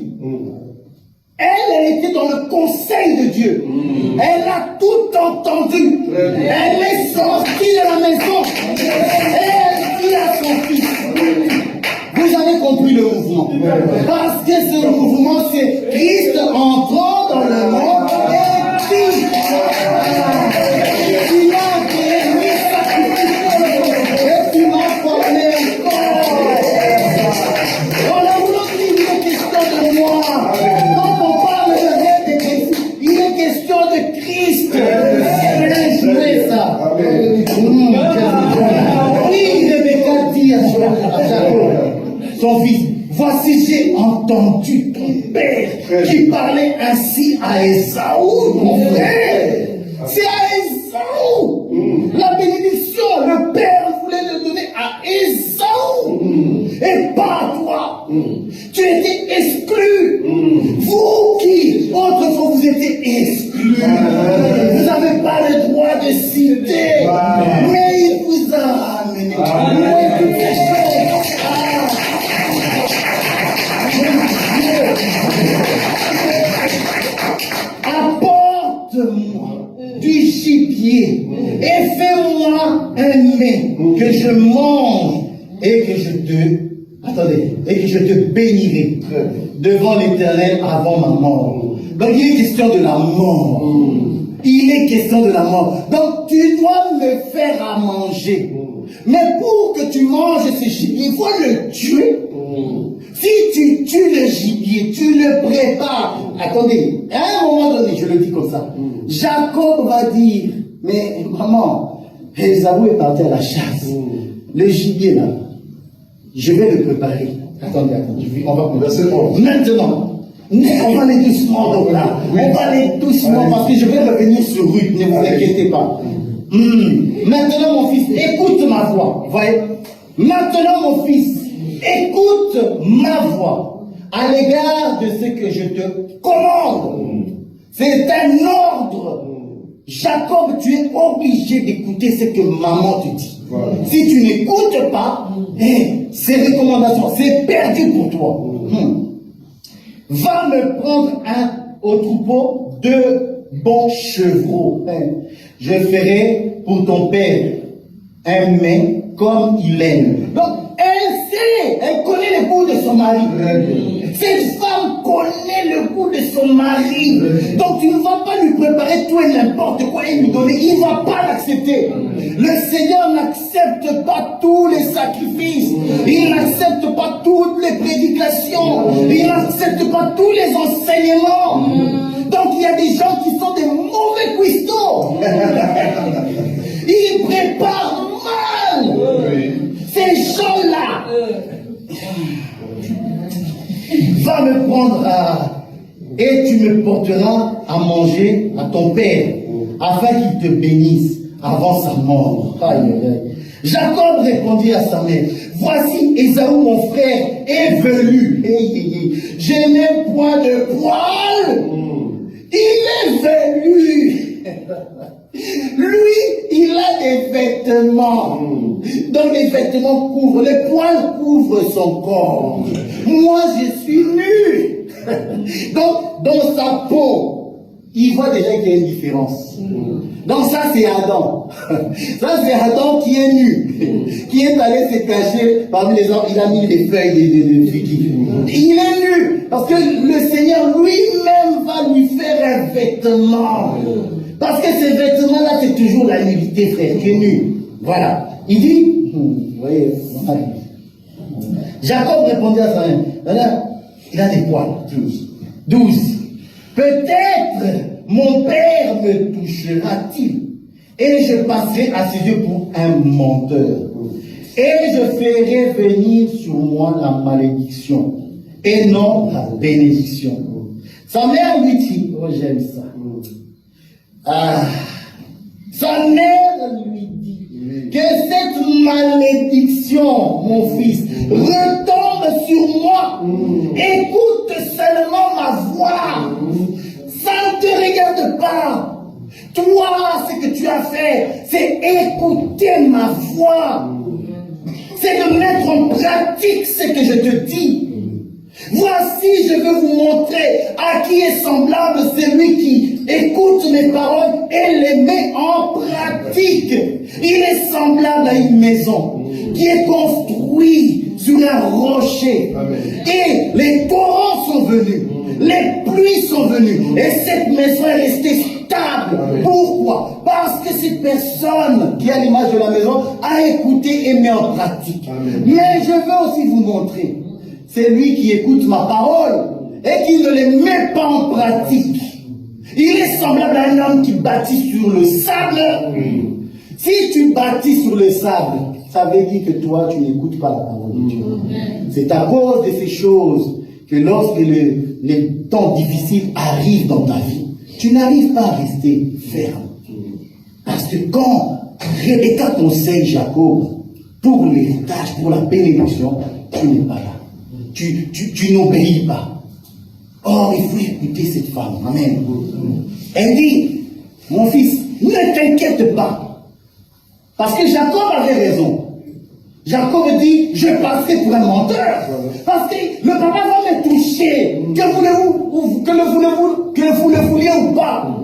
Elle était dans le conseil de Dieu. Elle a tout entendu. Elle est sortie de la maison. Elle dit à son fils, vous avez compris le mouvement. Parce que ce mouvement, c'est Christ entrant dans le monde et dit, tu m'as guéri, sacrifié, et tu m'as formé encore. On a voulu dire, il est question de moi. Quand on parle de rêve de Christ, il est question de Christ. C'est joué ça. Oui, Rebecca dit à Jacob, son fils, voici j'ai entendu ton père qui parlait ainsi à Esaü, mon frère. C'est à Esaü. La bénédiction, le père voulait le donner à Esaü et pas à toi. Tu étais exclu. Vous qui, autrefois, vous étiez exclus. Vous n'avez pas le droit de citer. Mais il vous a amené. Apporte-moi du gibier et fais-moi un mets que je mange et que je te bénirai devant l'Éternel avant ma mort. Donc il est question de la mort. Il est question de la mort. Donc tu dois me faire à manger. Mais pour que tu manges ce gibier, il faut le tuer. Si tu tues le gibier, tu le prépares. Attendez, à un moment donné, je le dis comme ça. Jacob va dire, mais maman, Esaü est parti à la chasse. Le gibier là, je vais le préparer. Attendez, on va converser. Maintenant, on va aller doucement donc là. On va aller doucement parce que je vais revenir sur Ruth, ne vous inquiétez pas. Maintenant mon fils, écoute ma voix. Vous voyez? Maintenant mon fils, écoute ma voix à l'égard de ce que je te commande. C'est un ordre. Jacob, tu es obligé d'écouter ce que maman te dit. Si tu n'écoutes pas, ces recommandations, c'est perdu pour toi. Va me prendre au troupeau 2 bons chevreaux. Je ferai pour ton père un mets comme il aime. Donc, elle connaît le goût de son mari. Cette femme connaît le goût de son mari. Donc tu ne vas pas lui préparer tout et n'importe quoi et lui donner. Il ne va pas l'accepter. Le Seigneur n'accepte pas tous les sacrifices. Il n'accepte pas toutes les prédications. Il n'accepte pas tous les enseignements. Donc il y a des gens qui sont des mauvais cuistots. Ils préparent mal. Ces gens-là. Va me prendre et tu me porteras à manger à ton père, afin qu'il te bénisse avant sa mort. Jacob répondit à sa mère, voici Ésaü mon frère est venu. Je n'ai point de poil. Il est venu. Lui, il a des vêtements. Donc les vêtements couvrent, les poils couvrent son corps. Moi, je suis nu. Donc, dans sa peau, il voit déjà qu'il y a une différence. Donc ça, c'est Adam. Ça, c'est Adam qui est nu, qui est allé se cacher parmi les arbres. Il a mis des feuilles de figuier. Il est nu, parce que le Seigneur lui-même va lui faire un vêtement. Parce que ces vêtements-là, c'est toujours la nudité, frère, qui est nu. Voilà. Il dit, vous voyez, Jacob répondit à sa mère, il a des poils. 12. Peut-être mon père me touchera-t-il et je passerai à ses yeux pour un menteur. Et je ferai venir sur moi la malédiction et non la bénédiction. Sa mère lui dit, oh j'aime ça. Sa mère lui dit que cette malédiction, mon fils, retombe sur moi. Écoute seulement ma voix. Ça ne te regarde pas. Toi, ce que tu as fait, c'est écouter ma voix. C'est de mettre en pratique ce que je te dis. Voici, je veux vous montrer à qui est semblable celui qui écoute mes paroles et les met en pratique. Il est semblable à une maison qui est construite sur un rocher. Amen. Et les torrents sont venus, les pluies sont venues, et cette maison est restée stable. Amen. Pourquoi? Parce que cette personne qui a l'image de la maison a écouté et mis en pratique. Amen. Mais je veux aussi vous montrer celui qui écoute ma parole et qui ne les met pas en pratique. Il est semblable à un homme qui bâtit sur le sable. Si tu bâtis sur le sable, ça veut dire que toi, tu n'écoutes pas la parole de Dieu. C'est à cause de ces choses que lorsque les temps difficiles arrivent dans ta vie, tu n'arrives pas à rester ferme. Parce que quand Rebecca conseille Jacob pour l'héritage, pour la bénédiction, tu n'es pas là. Tu n'obéis pas. Or, il faut écouter cette femme. Amen. Elle dit, mon fils, ne t'inquiète pas. Parce que Jacob avait raison. Jacob dit, je passerai pour un menteur. Parce que le papa va me toucher. Que vous le vouliez ou pas.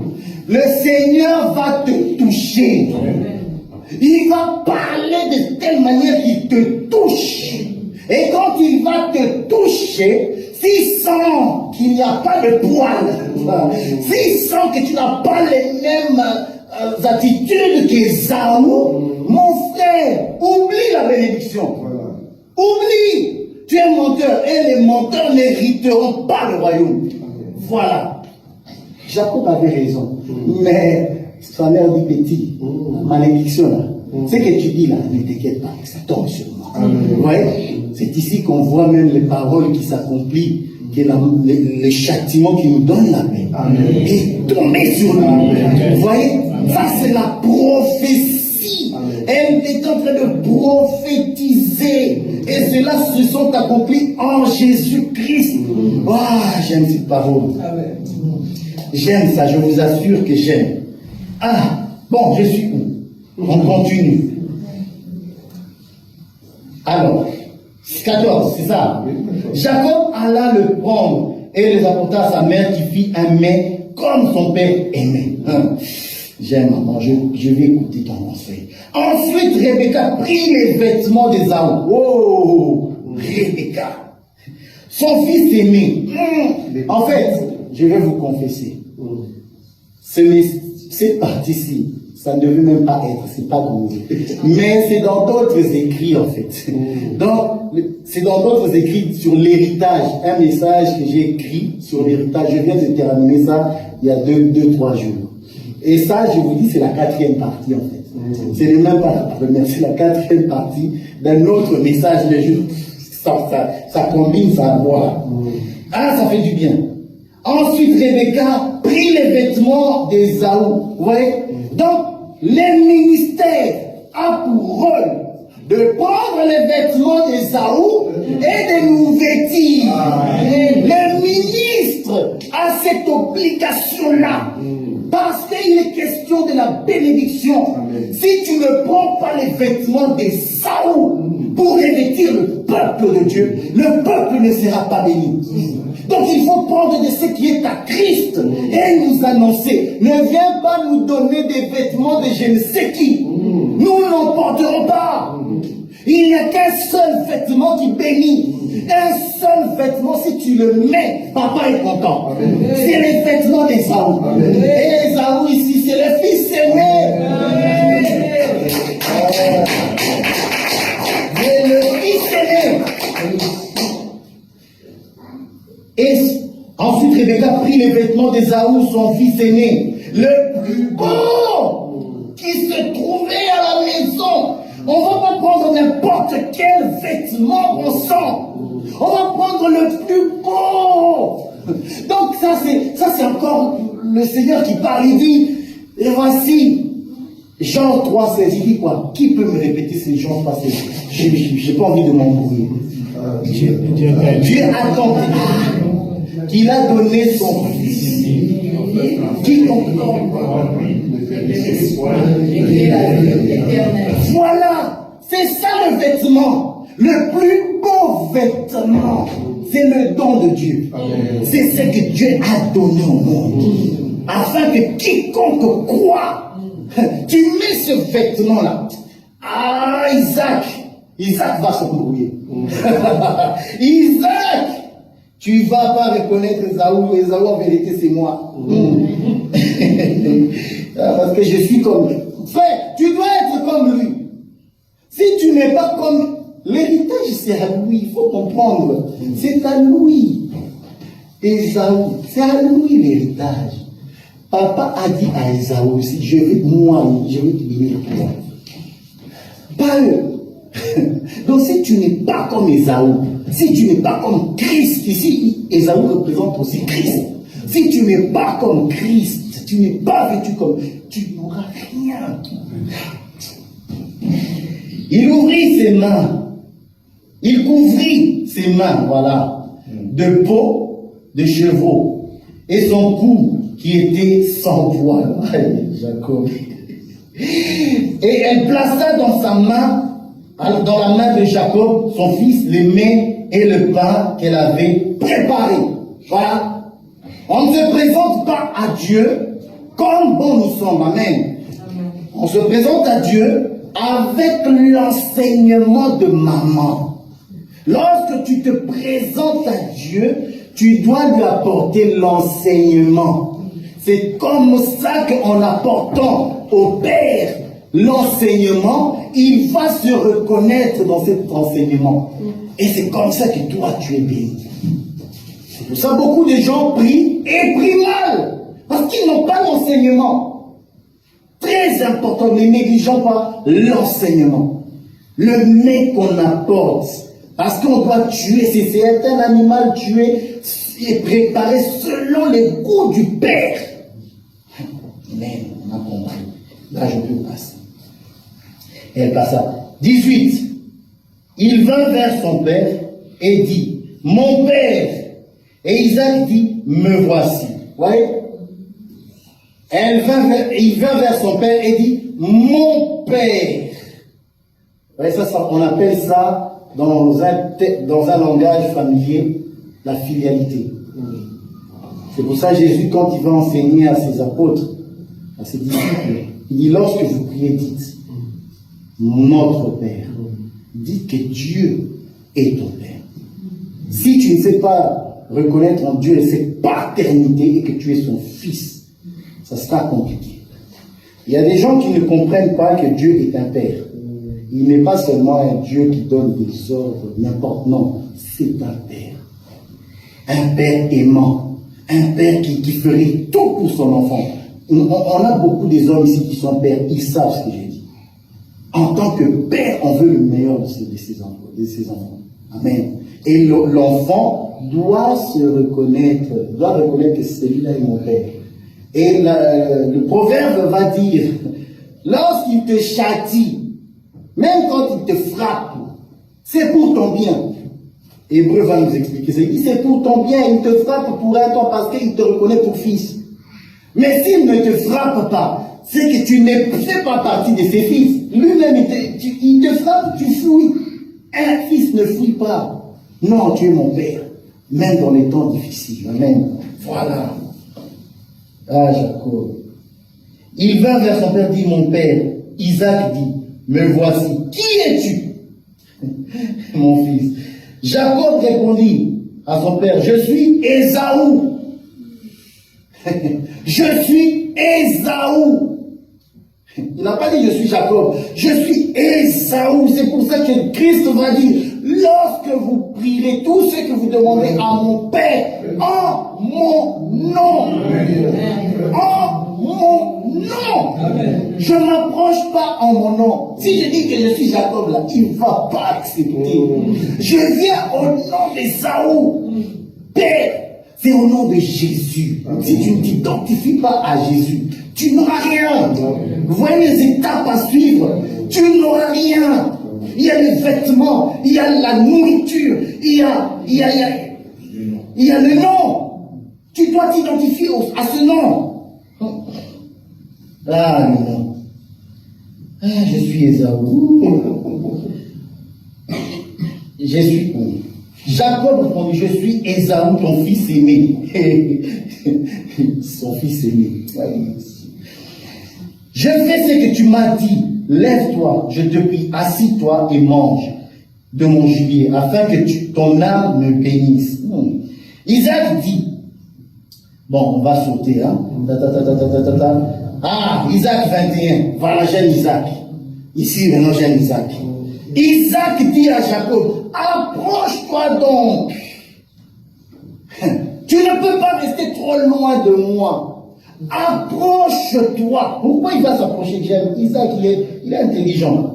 Le Seigneur va te toucher. Il va parler de telle manière qu'il te touche. Et quand il va te toucher, s'il sent qu'il n'y a pas de poils, s'il sent que tu n'as pas les mêmes attitudes qu'Ésaü, mon frère, oublie la bénédiction. Oublie. Tu es menteur et les menteurs n'hériteront pas le royaume. Voilà. Jacob avait raison. Mais sa mère dit petit, malédiction là. Ce que tu dis là, ne t'inquiète pas, ça tombe sur moi. Vous voyez? C'est ici qu'on voit même les paroles qui s'accomplissent, que le châtiment qui nous donne la paix est tombé sur nous. Vous voyez? Ça c'est la prophétie. Elle est en train de prophétiser. Et cela se sont accomplis en Jésus-Christ. Ah, j'aime cette parole. J'aime ça, je vous assure que j'aime. Ah, bon, je suis où? On continue. Alors, 14, c'est ça. Jacob alla le prendre et les apporta à sa mère qui fit un mets comme son père aimait. J'aime, maman, je vais écouter ton conseil. Ensuite, Rebecca prit les vêtements d'Ésaü. Oh, Rebecca, son fils aimé. En fait, je vais vous confesser, cette partie-ci, ça ne devait même pas être, c'est pas comme mais c'est dans d'autres écrits en fait. Donc, c'est dans d'autres écrits sur l'héritage, un message que j'ai écrit sur l'héritage. Je viens de terminer ça il y a 2-3 jours. Et ça, je vous dis, c'est la 4e partie en fait. C'est même pas la première, c'est la 4e partie d'un autre message. Mais ça combine, ça voilà. Ah, ça fait du bien. Ensuite, Rebecca prit les vêtements d'Ésaü. Vous voyez? Donc, les ministères a pour rôle de prendre les vêtements d'Ésaü et de nous vêtir. Le ministre a cette obligation-là. Parce qu'il est question de la bénédiction. Si tu ne prends pas les vêtements d'Ésaü pour revêtir le peuple de Dieu, le peuple ne sera pas béni. Donc il faut prendre de ce qui est à Christ et nous annoncer. Ne viens pas nous donner des vêtements de je ne sais qui. Nous n'en porterons pas. Il n'y a qu'un seul vêtement qui bénit. Un seul vêtement, si tu le mets, papa est content. C'est les vêtements d'Ésaü. Et Ésaü ici, c'est le fils aimé. C'est le fils aimé. Et ensuite, Rebecca prit les vêtements d'Ésaü, son fils aîné, le plus beau qui se trouvait à la maison. On ne va pas prendre n'importe quel vêtement qu'on sent. On va prendre le plus beau. Donc ça c'est encore le Seigneur qui parle. Il dit, et voici, Jean 3,16, il dit quoi? Qui peut me répéter ces Jean 3,16? J'ai pas envie de m'embrouiller. Dieu a tant qu'il a donné son fils. Qui voilà, c'est ça le vêtement. Le plus beau vêtement, c'est le don de Dieu. C'est ce que Dieu a donné au monde. Afin que quiconque croit, tu mets ce vêtement-là. Ah, Isaac va s'embrouiller. Isaac, tu ne vas pas reconnaître Ésaü. Ésaü, en vérité, c'est moi. Parce que je suis comme lui. Frère, tu dois être comme lui. Si tu n'es pas comme l'héritage, c'est à lui. Il faut comprendre. C'est à lui. Ésaü, c'est à lui l'héritage. Papa a dit à Ésaü, si je vais te bénir toi. Pas eux. Donc si tu n'es pas comme Ésaü, si tu n'es pas comme Christ, ici Ésaü représente aussi Christ. Si tu n'es pas comme Christ, tu n'es pas vêtu comme, tu n'auras rien. Il ouvrit ses mains, il couvrit ses mains, voilà, de peau de chevaux, et son cou qui était sans poil. Jacob. Et elle plaça dans sa main, dans la main de Jacob, son fils, les mets et le pain qu'elle avait préparé. Voilà. On ne se présente pas à Dieu comme bon nous sommes. Amen. On se présente à Dieu avec l'enseignement de maman. Lorsque tu te présentes à Dieu, tu dois lui apporter l'enseignement. C'est comme ça qu'en apportant au Père l'enseignement, il va se reconnaître dans cet enseignement. Et c'est comme ça que toi, tu es béni. C'est pour ça que beaucoup de gens prient et prient mal. Parce qu'ils n'ont pas l'enseignement. Très important, ne négligeons pas l'enseignement. Le mets qu'on apporte. Parce qu'on doit tuer. Si c'est un animal tué et préparé selon les goûts du Père. Mais on a compris. Là, je peux passer. Elle passa. 18. Il vint vers son père et dit, mon père. Et Isaac dit, me voici. Vous voyez? Il vint vers son père et dit, mon père. Vous voyez, ça, on appelle ça, dans un langage familier, la filialité. C'est pour ça que Jésus, quand il va enseigner à ses apôtres, à ses disciples, il dit, lorsque vous priez, dites, notre Père. Dites que Dieu est ton Père. Si tu ne sais pas reconnaître en Dieu cette paternité et que tu es son fils, ça sera compliqué. Il y a des gens qui ne comprennent pas que Dieu est un Père. Il n'est pas seulement un Dieu qui donne des ordres, n'importe, non. C'est un Père. Un Père aimant. Un Père qui ferait tout pour son enfant. On a beaucoup des hommes ici qui sont pères, ils savent ce que j'ai dit. En tant que père, on veut le meilleur de ses enfants. Amen. Et l'enfant doit reconnaître que celui-là est mon père. Et le proverbe va dire, lorsqu'il te châtie, Même quand il te frappe, c'est pour ton bien. Hébreu va nous expliquer. C'est pour ton bien. Il te frappe pour un temps parce qu'il te reconnaît pour fils. Mais s'il ne te frappe pas, c'est que tu ne fais pas partie de ses fils. Lui-même, il te frappe, tu fouilles. Un fils ne fouille pas. Non, tu es mon père. Même dans les temps difficiles. Amen. Voilà. Ah, Jacob. Il va vers son père, dit, mon père. Isaac dit, me voici. Qui es-tu? Mon fils. Jacob répondit à son père, je suis Ésaü. Je suis Ésaü. Il n'a pas dit je suis Jacob, je suis Ésaü. C'est pour ça que Christ va dire, lorsque vous prierez tout ce que vous demandez à mon Père, en mon nom. En mon nom. Je ne m'approche pas en mon nom. Si je dis que je suis Jacob là, il ne va pas accepter. Je viens au nom d'Ésaü. Père, c'est au nom de Jésus. Si tu ne t'identifies pas à Jésus, tu n'auras rien. Vous voyez les étapes à suivre. Tu n'auras rien. Il y a les vêtements, il y a la nourriture, il y a le nom. Tu dois t'identifier à ce nom. Ah non. Ah, je suis Ésaü. Je suis où? Jacob répondit, je suis Ésaü, ton fils aimé. Son fils aimé. Je fais ce que tu m'as dit. Lève-toi, je te prie, assis-toi et mange de mon gibier, afin que ton âme me bénisse. Isaac dit, bon, on va sauter, hein. Ah, Isaac 21, voilà, j'aime Isaac. Ici, maintenant, j'aime Isaac. Isaac dit à Jacob, approche-toi donc. Tu ne peux pas rester trop loin de moi. Approche-toi. Pourquoi il va s'approcher? J'aime Isaac, il est intelligent.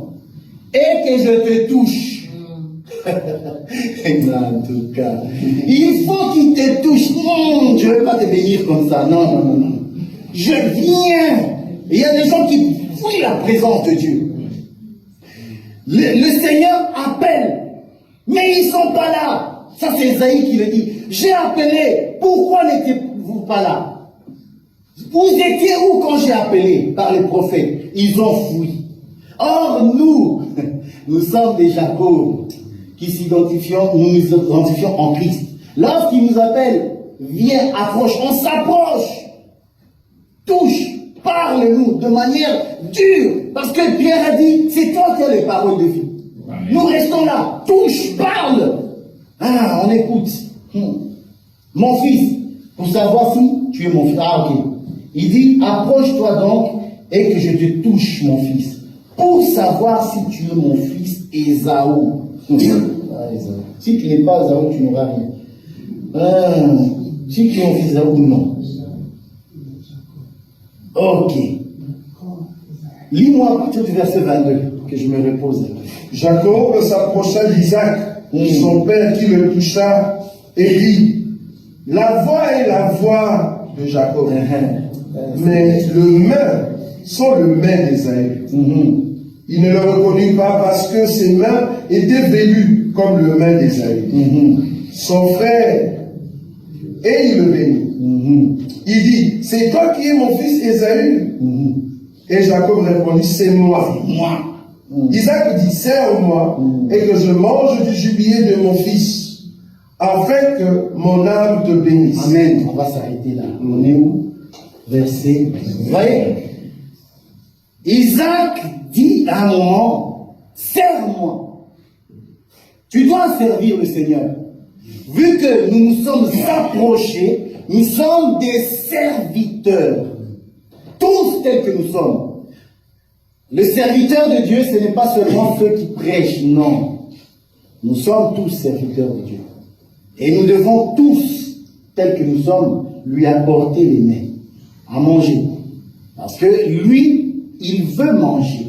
Et que je te touche. En tout cas, il faut qu'il te touche. Non, je ne vais pas te bénir comme ça. Non, non, non, non. Je viens. Il y a des gens qui fuient la présence de Dieu. Le Seigneur appelle, mais ils ne sont pas là. Ça, c'est Esaïe qui le dit. J'ai appelé. Pourquoi n'étiez-vous pas là? Vous étiez où quand j'ai appelé par les prophètes? Ils ont fui. Or, nous sommes des Jacob qui nous nous identifions en Christ. Lorsqu'il nous appelle, viens, approche, on s'approche. Touche, parle-nous de manière dure. Parce que Pierre a dit, c'est toi qui as les paroles de vie. Nous restons là. Touche, parle. Ah, on écoute. Mon fils, pour savoir si tu es mon fils. Ah, ok. Il dit, approche-toi donc et que je te touche, mon fils, pour savoir si tu es mon fils Ésaü. Ah, Ésaü. Si tu n'es pas Ésaü, tu n'auras rien. Si tu es mon fils Ésaü, non. Ok. Lis-moi à partir du verset 22, que je me repose. Jacob s'approcha d'Isaac, son père, qui le toucha, et dit, la voix est la voix de Jacob. Mais le main sont le main d'Ésaü. Il ne le reconnut pas parce que ses mains étaient velues comme le main d'Ésaü. Son frère, et il le bénit. Il dit, c'est toi qui es mon fils Ésaü? Et Jacob répondit, c'est moi. Isaac dit, serre-moi et que je mange du gibier de mon fils, afin que mon âme te bénisse. Amen. On va s'arrêter là. On est où? Verset. Vous voyez? Isaac dit à un moment, serre-moi. Tu dois servir le Seigneur. Vu que nous nous sommes approchés, nous sommes des serviteurs. Tous tels que nous sommes. Le serviteur de Dieu, ce n'est pas seulement ceux qui prêchent, non. Nous sommes tous serviteurs de Dieu. Et nous devons tous, tels que nous sommes, lui apporter les mains à manger. Parce que lui, il veut manger.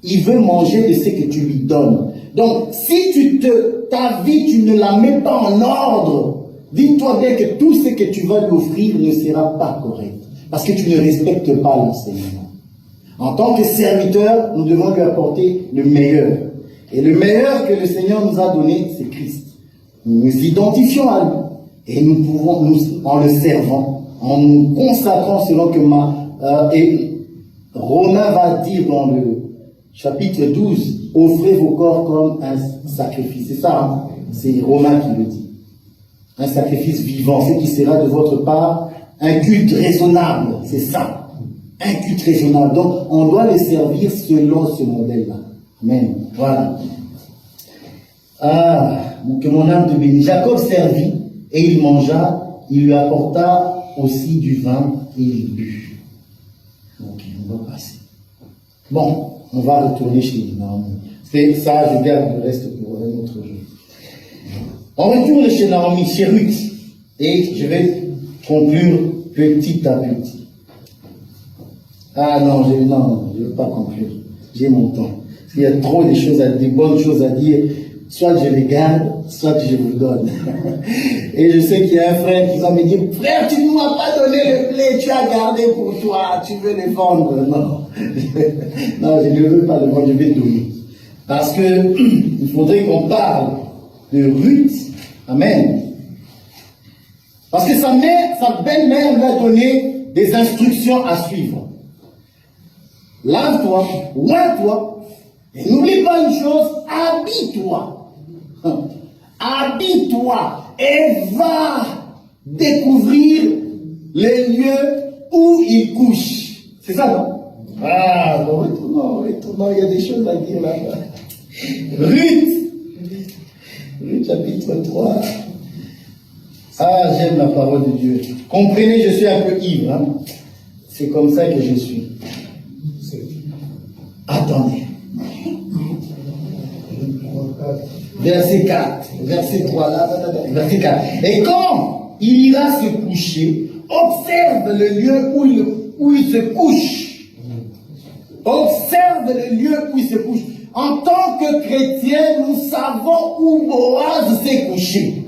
Il veut manger de ce que tu lui donnes. Donc, si ta vie, tu ne la mets pas en ordre, dis-toi bien que tout ce que tu vas lui offrir ne sera pas correct. Parce que tu ne respectes pas l'enseignement. En tant que serviteur, nous devons lui apporter le meilleur. Et le meilleur que le Seigneur nous a donné, c'est Christ. Nous nous identifions à lui. Et nous pouvons, en le servant, en nous consacrant selon que Romain va dire dans le chapitre 12, offrez vos corps comme un sacrifice. C'est ça, hein? C'est Romain qui le dit. Un sacrifice vivant, ce qui sera de votre part un culte raisonnable. C'est ça. Un culte raisonnable. Donc, on doit les servir selon ce modèle-là. Amen. Voilà. Ah, que mon âme te bénisse. Jacob servit et il mangea, il lui apporta aussi du vin et il but. Ok, on va passer. Bon, on va retourner chez Naomi. C'est ça, je garde le reste pour un autre jour. On retourne chez Naomi, chez Ruth. Et je vais conclure petit à petit. Ah non, je ne veux pas conclure. J'ai mon temps. Il y a trop de choses des bonnes choses à dire. Soit je les garde, soit je vous donne. Et je sais qu'il y a un frère qui va me dire, frère, tu ne m'as pas donné le blé, tu as gardé pour toi, tu veux les vendre. Non. Non, je ne veux pas le vendre, je vais donner. Parce que il faudrait qu'on parle de Ruth. Amen. Parce que sa belle-mère lui a donné des instructions à suivre. Lave-toi, oins-toi, et n'oublie pas une chose, habille-toi. Habille-toi et va découvrir les lieux où il couche. C'est ça, non? Ah, non, retournons, il y a des choses à dire là-bas. Ruth, chapitre 3. Ah, j'aime la parole de Dieu. Comprenez, je suis un peu ivre. Hein? C'est comme ça que je suis. Attendez. Verset 4. Verset 3. Là, verset 4. Et quand il ira se coucher, observe le lieu où il se couche. Observe le lieu où il se couche. En tant que chrétien, nous savons où Boaz s'est couché.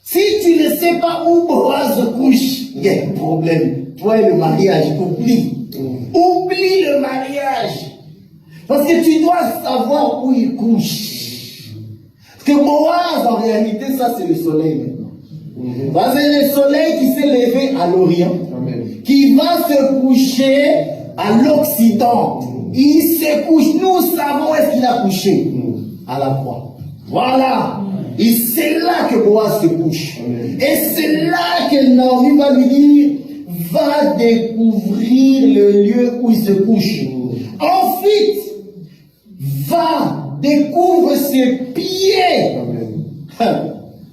Si tu ne sais pas où Boaz se couche, il y a un problème. Toi et le mariage, oublie. Oublie le mariage. Parce que tu dois savoir où il couche. Parce que Boaz, en réalité, ça c'est le soleil maintenant. Parce que c'est le soleil qui s'est levé à l'Orient, qui va se coucher à l'Occident. Il se couche. Nous savons où est-ce qu'il a couché. À la croix. Voilà. Et c'est là que Boaz se couche. Et c'est là que Naomi va lui dire, va découvrir le lieu où il se couche. Ensuite, va, découvre ses pieds.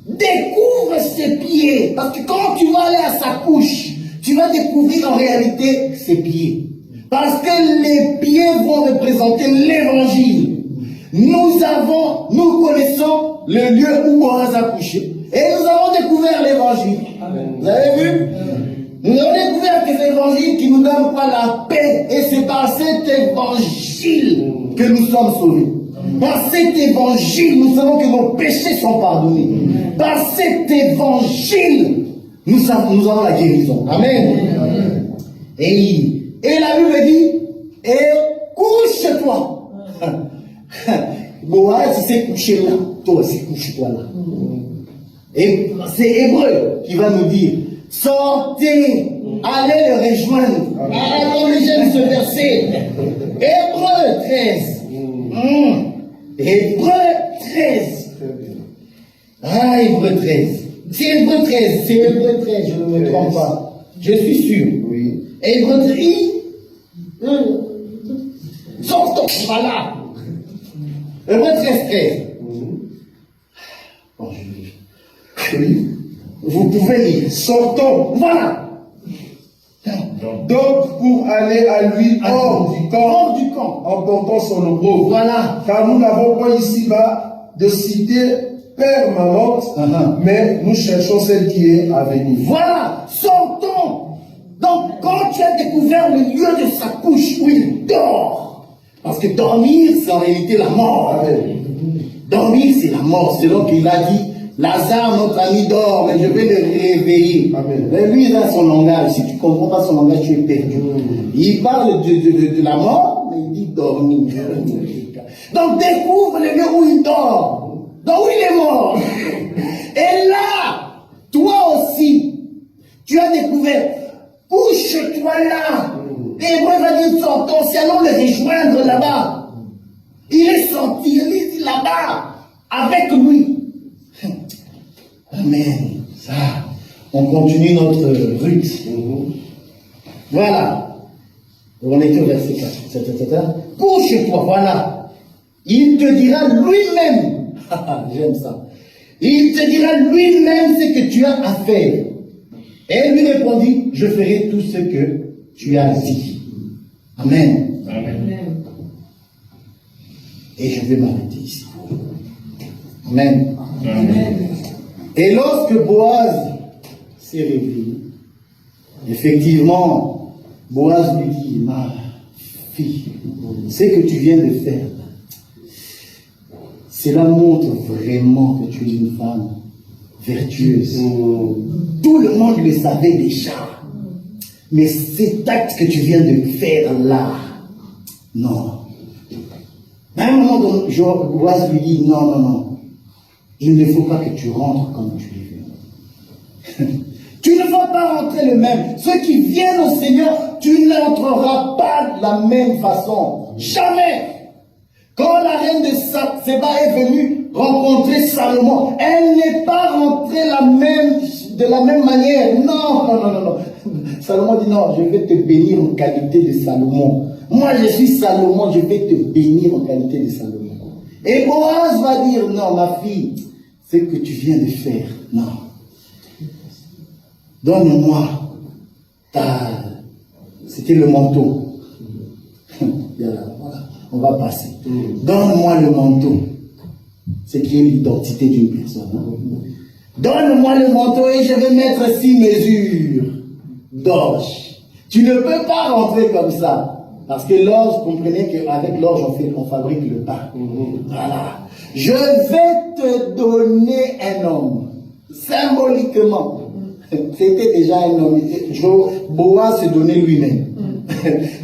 Découvre ses pieds. Parce que quand tu vas aller à sa couche, tu vas découvrir en réalité ses pieds. Parce que les pieds vont représenter l'évangile. Nous connaissons le lieu où Boaz a couché. Et nous avons découvert l'évangile. Vous avez vu? Nous avons découvert que c'est l'évangile qui nous donne pas la paix. Et c'est par cet évangile que nous sommes sauvés. Par cet évangile, nous savons que nos péchés sont pardonnés. Par cet évangile, nous avons la guérison. Amen. Et la Bible dit, et couche-toi. Boaz s'est couché là, toi aussi couche-toi là. Et c'est Hébreu qui va nous dire, sortez, allez le rejoindre. Attendez, j'aime ce verset. Hébreu 13. Hébreu 13. Ah, Hébreu 13. C'est Hébreu 13, je ne me trompe pas. Je suis sûr. Oui. Hébreu 13. Sortons, voilà. Hébreu 13. Bon, vous pouvez lire. Sortons, voilà. Donc, pour aller à lui hors du camp, en portant son ombre. Voilà. Car nous n'avons pas ici-bas de cité permanente, mais nous cherchons celle qui est à venir. Voilà, sortons. Donc, quand tu as découvert le lieu de sa couche où il dort, parce que dormir, c'est en réalité la mort. Dormir, c'est la mort. Selon qu'il a dit, Lazare, notre ami, dort, mais je vais le réveiller. Amen. Mais lui, il a son langage. Si tu ne comprends pas son langage, tu es perdu. Il parle de la mort, mais il dit dormir. Donc découvre le lieu où il dort, donc où il est mort. Et là, toi aussi, tu as découvert, couche-toi là. Et moi, va dire, sortons, si allons le rejoindre là-bas. Il est sorti, il est là-bas, avec lui. Amen. Ça, on continue notre route. Voilà. On est au verset 4. Couche-toi, voilà. Il te dira lui-même. J'aime ça. Il te dira lui-même ce que tu as à faire. Et elle lui répondit, je ferai tout ce que tu as dit. Amen. Amen. Et je vais m'arrêter ici. Amen. Amen. Et lorsque Boaz s'est réveillé, effectivement, Boaz lui dit, ma fille, ce que tu viens de faire, cela montre vraiment que tu es une femme vertueuse. Tout le monde le savait déjà. Mais cet acte que tu viens de faire là, non. À un moment donné, Boaz lui dit, non. Il ne faut pas que tu rentres comme tu es venu. Tu ne vas pas rentrer le même. Ceux qui viennent au Seigneur, tu n'entreras pas de la même façon. Jamais. Quand la reine de Séba est venue rencontrer Salomon, elle n'est pas rentrée de la même manière. Non. Salomon dit non, je vais te bénir en qualité de Salomon. Moi, je suis Salomon, je vais te bénir en qualité de Salomon. Et Boaz va dire, non, ma fille, ce que tu viens de faire, non. Donne-moi c'était le manteau. Voilà, on va passer. Donne-moi le manteau. Ce qui est l'identité d'une personne. Donne-moi le manteau et je vais mettre 6 mesures d'orge. Tu ne peux pas rentrer comme ça. Parce que l'orge, comprenez qu'avec l'orge, on fabrique le pain. Voilà. Je vais te donner un homme. Symboliquement. C'était déjà un homme. Boaz se donnait lui-même.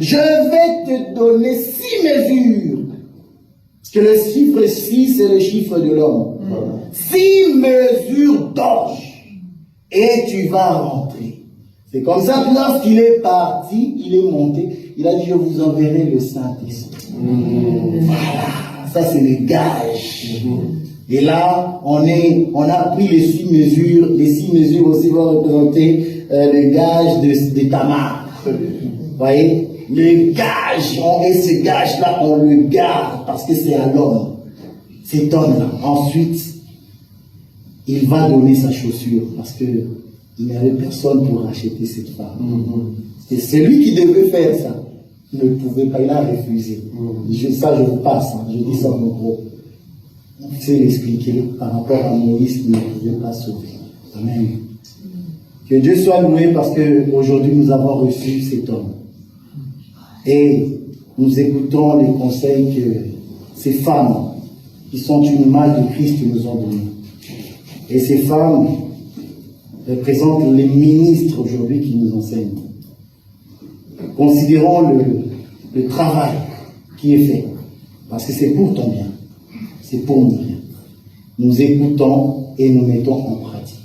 Je vais te donner 6 mesures. Parce que le chiffre 6, c'est le chiffre de l'homme. 6 mesures d'orge. Et tu vas rentrer. C'est comme ça que lorsqu'il est parti, il est monté. Il a dit, je vous enverrai le Saint-Esprit. Voilà. Ça, c'est le gage. Et là, on a pris les 6 mesures. Les 6 mesures aussi vont représenter le gage de Tamar. Vous voyez? Le gage. Et ce gage-là, on le garde parce que c'est à l'homme. Cet homme-là. Ensuite, il va donner sa chaussure parce que il n'y avait personne pour acheter cette femme. C'est celui qui devait faire ça. Il ne pouvait pas, il a refusé. Ça, je vous passe. Je dis ça en gros. On sait l'expliquer par rapport à Moïse qui ne pouvait pas sauver. Amen. Que Dieu soit loué parce qu'aujourd'hui nous avons reçu cet homme. Et nous écoutons les conseils que ces femmes qui sont une image de Christ nous ont donnés. Et ces femmes représentent les ministres aujourd'hui qui nous enseignent. Considérons le travail qui est fait. Parce que c'est pour ton bien. C'est pour nous bien. Nous écoutons et nous mettons en pratique.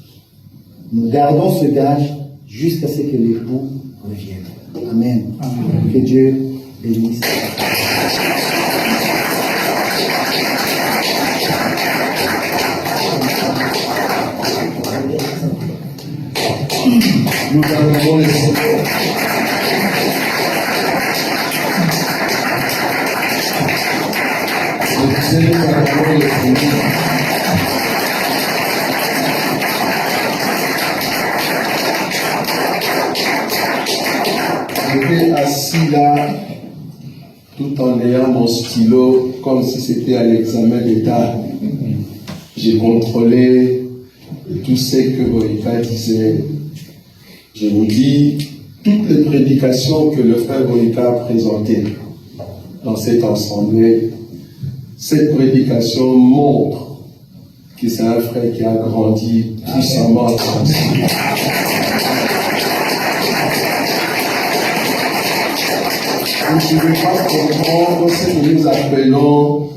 Nous gardons ce gage jusqu'à ce que l'époux revienne. Amen. Amen. Que Dieu bénisse. Nous allons le Seigneur. J'étais assis là, tout en ayant mon stylo, comme si c'était à l'examen d'État. J'ai contrôlé tout ce que Boïka disait. Je vous dis, toutes les prédications que le frère Boïka a présentées dans cette assemblée, cette prédication montre que c'est un frère qui a grandi puissamment. Vous ne pouvez pas comprendre ce que nous appelons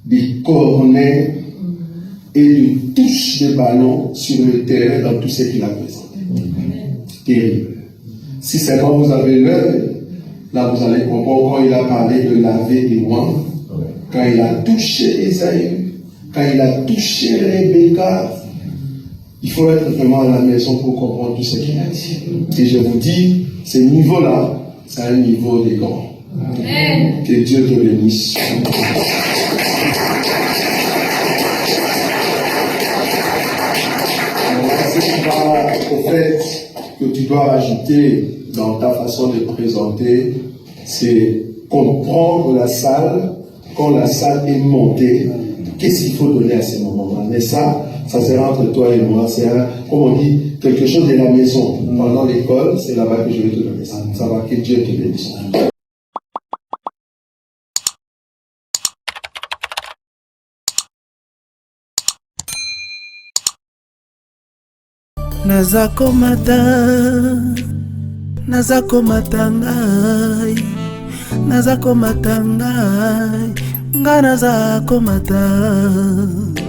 des cornets et des touches de ballon sur le terrain dans tout ce qu'il a présenté. Terrible. Si seulement vous avez l'œil, là vous allez comprendre quand il a parlé de laver des mains, quand il a touché Esaü, quand il a touché Rebecca. Il faut être vraiment à la maison pour comprendre tout ce qu'il a dit. Et je vous dis, ce niveau-là, c'est un niveau des grands. Amen. Que Dieu te bénisse. Au fait que tu dois ajouter dans ta façon de présenter, c'est comprendre la salle, quand la salle est montée, qu'est-ce qu'il faut donner à ce moment-là. Mais ça sera entre toi et moi, c'est comme on dit, quelque chose de la maison. Pendant l'école, c'est là-bas que je vais te donner ça. Ça va, que Dieu te bénisse. Nazako matangai, nazako matangai, nga nazako matangai.